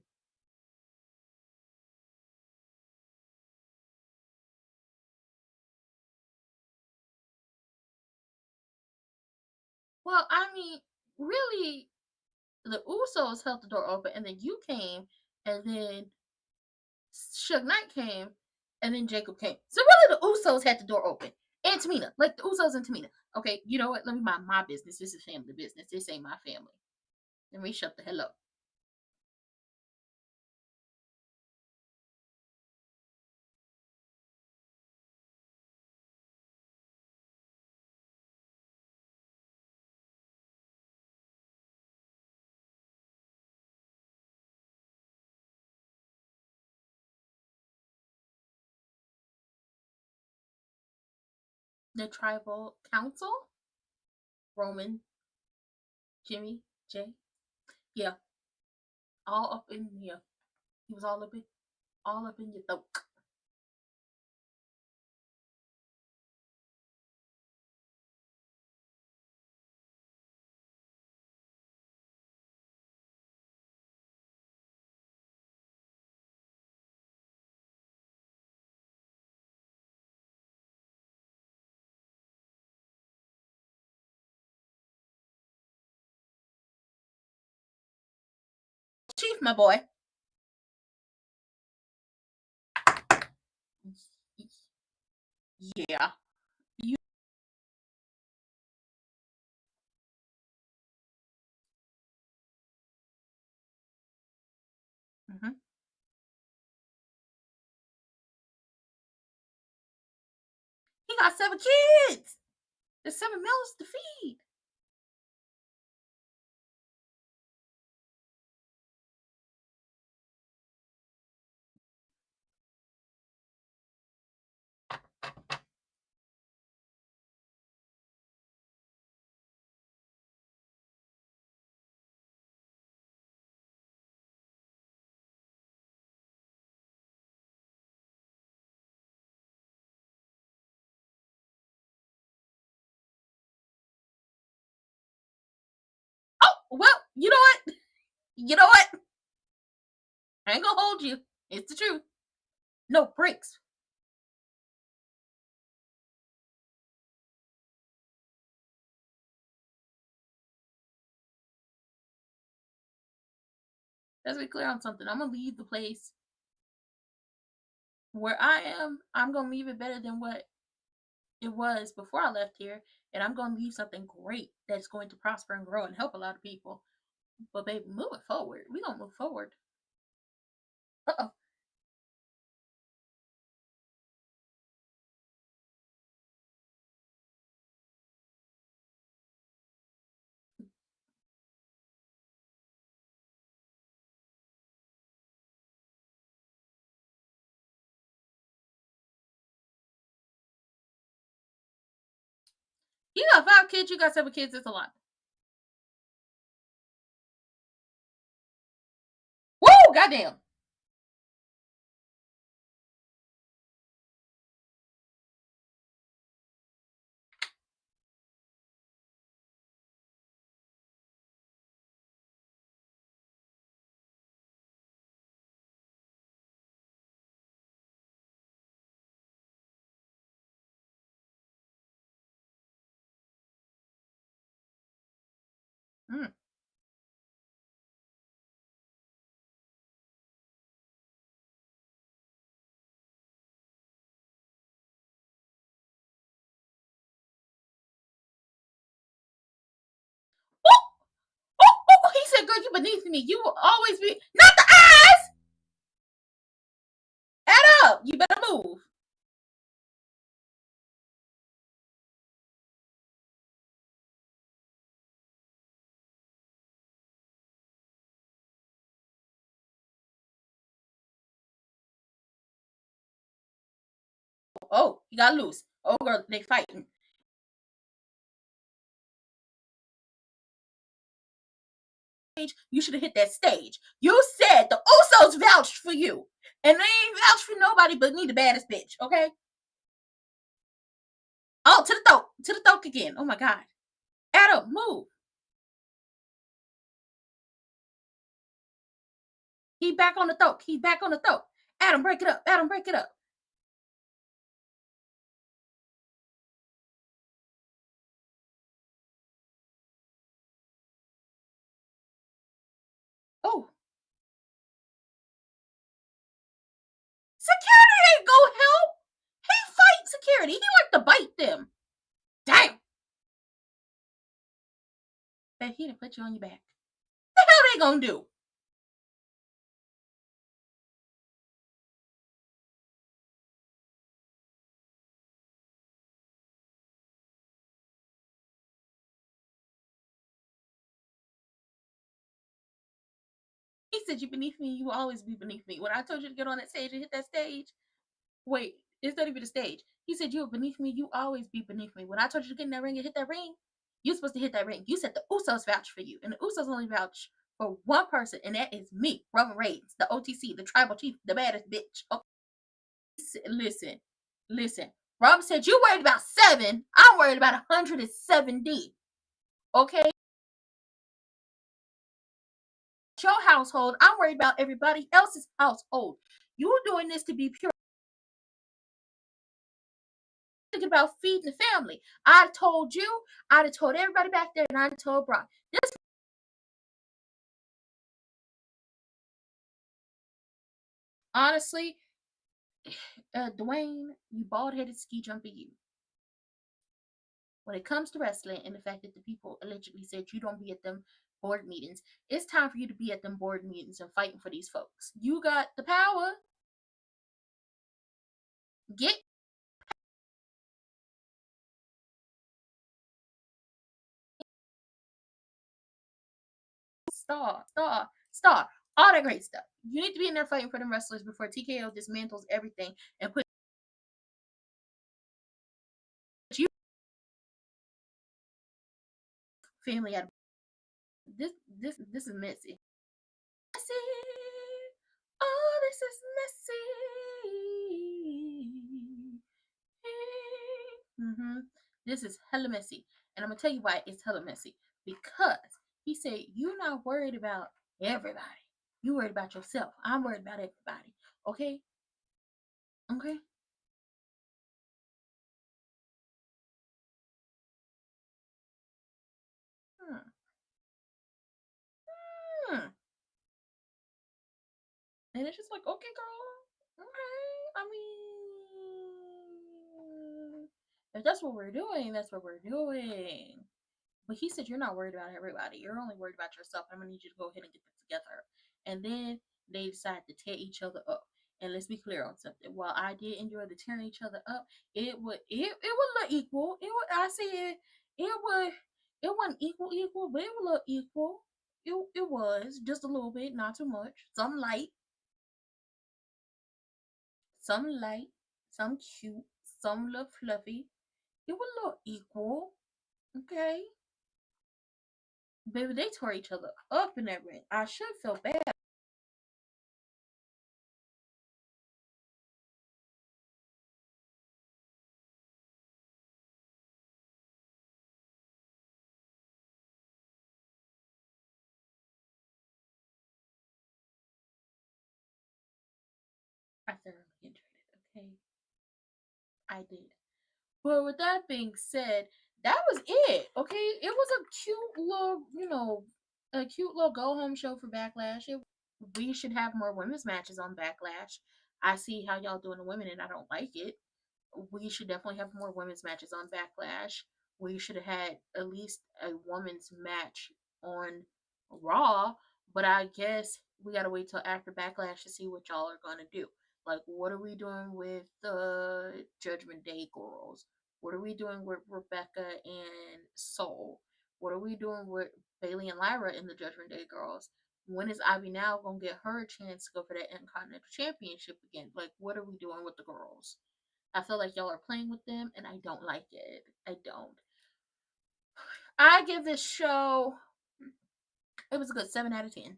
Well, I mean, really, the Usos held the door open, and then you came, and then Suge Knight came, and then Jacob came. So really, the Usos had the door open, and Tamina, like the Usos and Tamina. Okay, you know what? Let me mind my business. This is family business. This ain't my family. Let me shut the hell up. The tribal council, Roman, Jimmy, Jay, yeah, all up in here. He was all up in your throat. Chief, my boy. Yeah. You. Mm-hmm. He got 7 kids. There's 7 mouths to feed. Oh, well, you know what? You know what? I ain't gonna hold you. It's the truth. No breaks. Let's be clear on something. I'm gonna leave the place where I am. I'm gonna leave it better than what it was before I left here, and I'm gonna leave something great that's going to prosper and grow and help a lot of people. But baby, moving forward, we gonna move forward. Uh-oh. You got 5 kids, you got 7 kids, it's a lot. Woo! Goddamn. Mm. Oh, he said, girl, you beneath me. You will always be. Not the eyes! Add up. You better move. Oh, you got loose. Oh, girl, they fighting. You should have hit that stage. You said the Usos vouched for you. And they ain't vouched for nobody but me, the baddest bitch, okay? Oh, to the throat. To the throat again. Oh my God. Adam, move. He back on the throat. He back on the throat. Adam, break it up. Adam, break it up. Oh. Security ain't go help. He fight security. He like to bite them. Damn. Bet he done put you on your back. The hell they gonna do? He said, you beneath me, you will always be beneath me. When I told you to get on that stage and hit that stage, wait, it's not even a stage. He said, you are beneath me, you always be beneath me. When I told you to get in that ring and hit that ring, you're supposed to hit that ring. You said the Usos vouch for you, and the Usos only vouch for one person, and that is me, Roman Reigns, the OTC, the tribal chief, the baddest bitch. Okay, listen. Roman said, you worried about 7, I'm worried about 170. Okay? Your household, I'm worried about everybody else's household. You're doing this to be pure. Thinking about feeding the family. I told you, I'd have told everybody back there, and I'd have told Brock. This honestly, Dwayne, you bald-headed ski jumper, you. When it comes to wrestling and the fact that the people allegedly said you don't be at them board meetings, it's time for you to be at them board meetings and fighting for these folks. You got the power. Get all that great stuff. You need to be in there fighting for them wrestlers before TKO dismantles everything and puts you family out of this is messy. Messy. Oh, this is messy. This is hella messy. And I'm gonna tell you why it's hella messy. Because he said you're not worried about everybody. You worried about yourself. I'm worried about everybody. Okay? Okay? Hmm. Hmm. And it's just like, okay, girl. Okay. I mean, if that's what we're doing, that's what we're doing. But he said you're not worried about everybody. You're only worried about yourself. I'm gonna need you to go ahead and get that together. And then they decide to tear each other up. And let's be clear on something. While I did enjoy the tearing each other up, it would look equal. It would I said it wasn't equal, but it would look equal. It was just a little bit, not too much. Some light, some cute, some look fluffy. It would look equal. Okay. Baby, they tore each other up in that ring. I should feel bad. I thoroughly enjoyed it. Okay, I did. But with that being said, that was it. Okay, it was a cute little, a cute little go home show for Backlash. We should have more women's matches on Backlash. I see how y'all doing the women, and I don't like it. We should definitely have more women's matches on Backlash. We should have had at least a women's match on Raw, but I guess we gotta wait till after Backlash to see what y'all are gonna do. Like, what are we doing with the Judgment Day girls? What are we doing with Rebecca and Soul? What are we doing with Bailey and Lyra in the Judgment Day girls? When is Ivy now gonna get her a chance to go for that Intercontinental Championship again? Like, what are we doing with the girls? I feel like y'all are playing with them, and I don't like it. I don't. I give this show. It was a good 7 out of 10.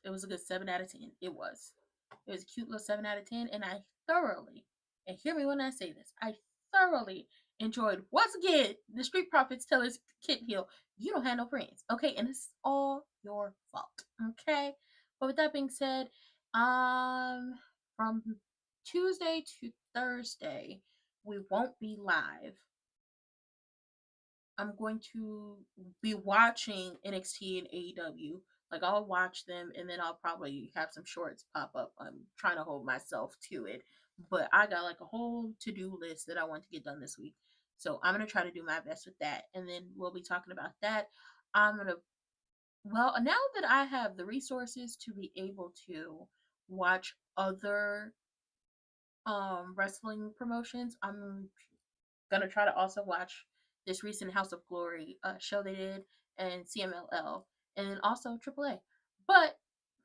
It was a good 7 out of 10. It was. It was a cute little 7 out of 10, and I thoroughly, and hear me when I say this, I thoroughly enjoyed once again the Street Profits tell us Kid Hill, you don't have no friends, okay, and it's all your fault, okay. But with that being said, from Tuesday to Thursday, we won't be live. I'm going to be watching NXT and AEW. Like, I'll watch them and then I'll probably have some shorts pop up. I'm trying to hold myself to it. But I got like a whole to-do list that I want to get done this week. So I'm going to try to do my best with that. And then we'll be talking about that. I'm going to, well, now that I have the resources to be able to watch other wrestling promotions, I'm gonna try to also watch this recent House of Glory show they did and CMLL and then also AAA. But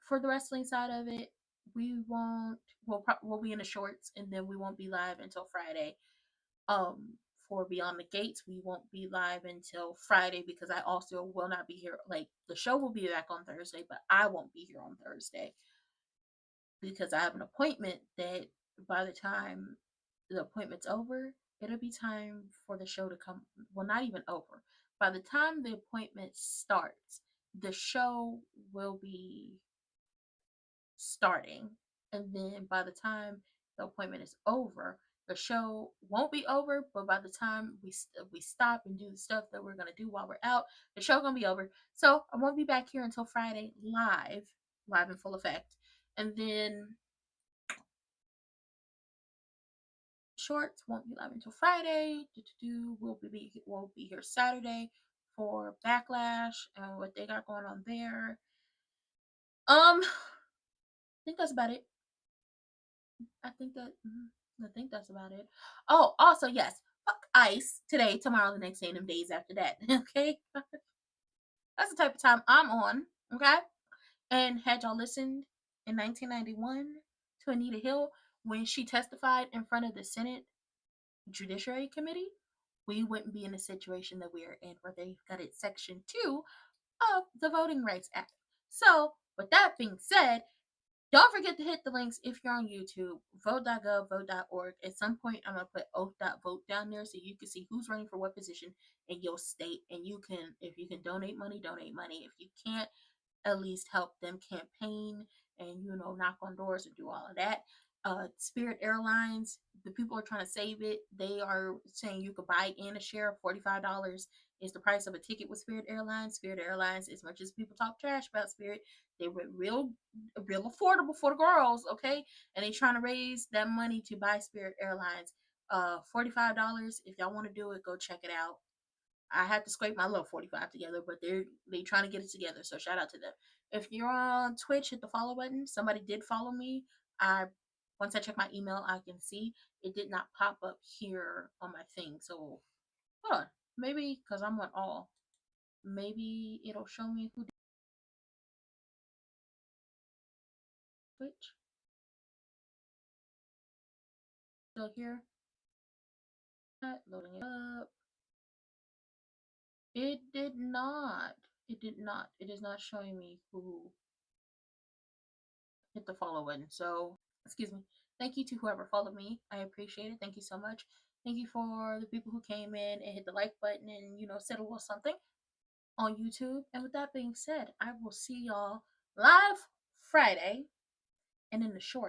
for the wrestling side of it, we won't. We'll be in the shorts and then we won't be live until Friday. For Beyond the Gates, we won't be live until Friday because I also will not be here. Like, the show will be back on Thursday, but I won't be here on Thursday because I have an appointment that by the time the appointment's over, it'll be time for the show to come. Well, not even over. By the time the appointment starts, the show will be starting. And then by the time the appointment is over, the show won't be over, but by the time we stop and do the stuff that we're gonna do while we're out, the show gonna be over. So I won't be back here until Friday live in full effect. And then shorts won't be live until Friday. We'll be here Saturday for Backlash and what they got going on there. I think that's about it. I think that's about it. Oh, also yes, fuck Ice today, tomorrow, the next day, and them days after that. Okay, that's the type of time I'm on. Okay? And had y'all listened in 1991 to Anita Hill when she testified in front of the Senate Judiciary Committee, we wouldn't be in the situation that we are in where they gutted Section 2 of the Voting Rights Act. So, with that being said, don't forget to hit the links if you're on YouTube. Vote.gov, vote.org. At some point, I'm going to put oath.vote down there so you can see who's running for what position in your state. And you can, if you can donate money, donate money. If you can't, at least help them campaign and knock on doors and do all of that. Spirit Airlines, the people are trying to save it. They are saying you could buy in a share. $45 is the price of a ticket with Spirit Airlines. Spirit Airlines, as much as people talk trash about Spirit, they were real affordable for the girls, okay? And they trying to raise that money to buy Spirit Airlines. $45. If y'all want to do it, go check it out. I had to scrape my little 45 together, but they trying to get it together. So shout out to them. If you're on Twitch, hit the follow button. Somebody did follow me. Once I check my email, I can see it did not pop up here on my thing. So hold on, maybe because I'm on all, maybe it'll show me who did Twitch. Still here. Loading it up. It did not. It did not. It is not showing me who hit the follow button. So, excuse me. Thank you to whoever followed me. I appreciate it. Thank you so much. Thank you for the people who came in and hit the like button and, said a little something on YouTube. And with that being said, I will see y'all live Friday and in the short.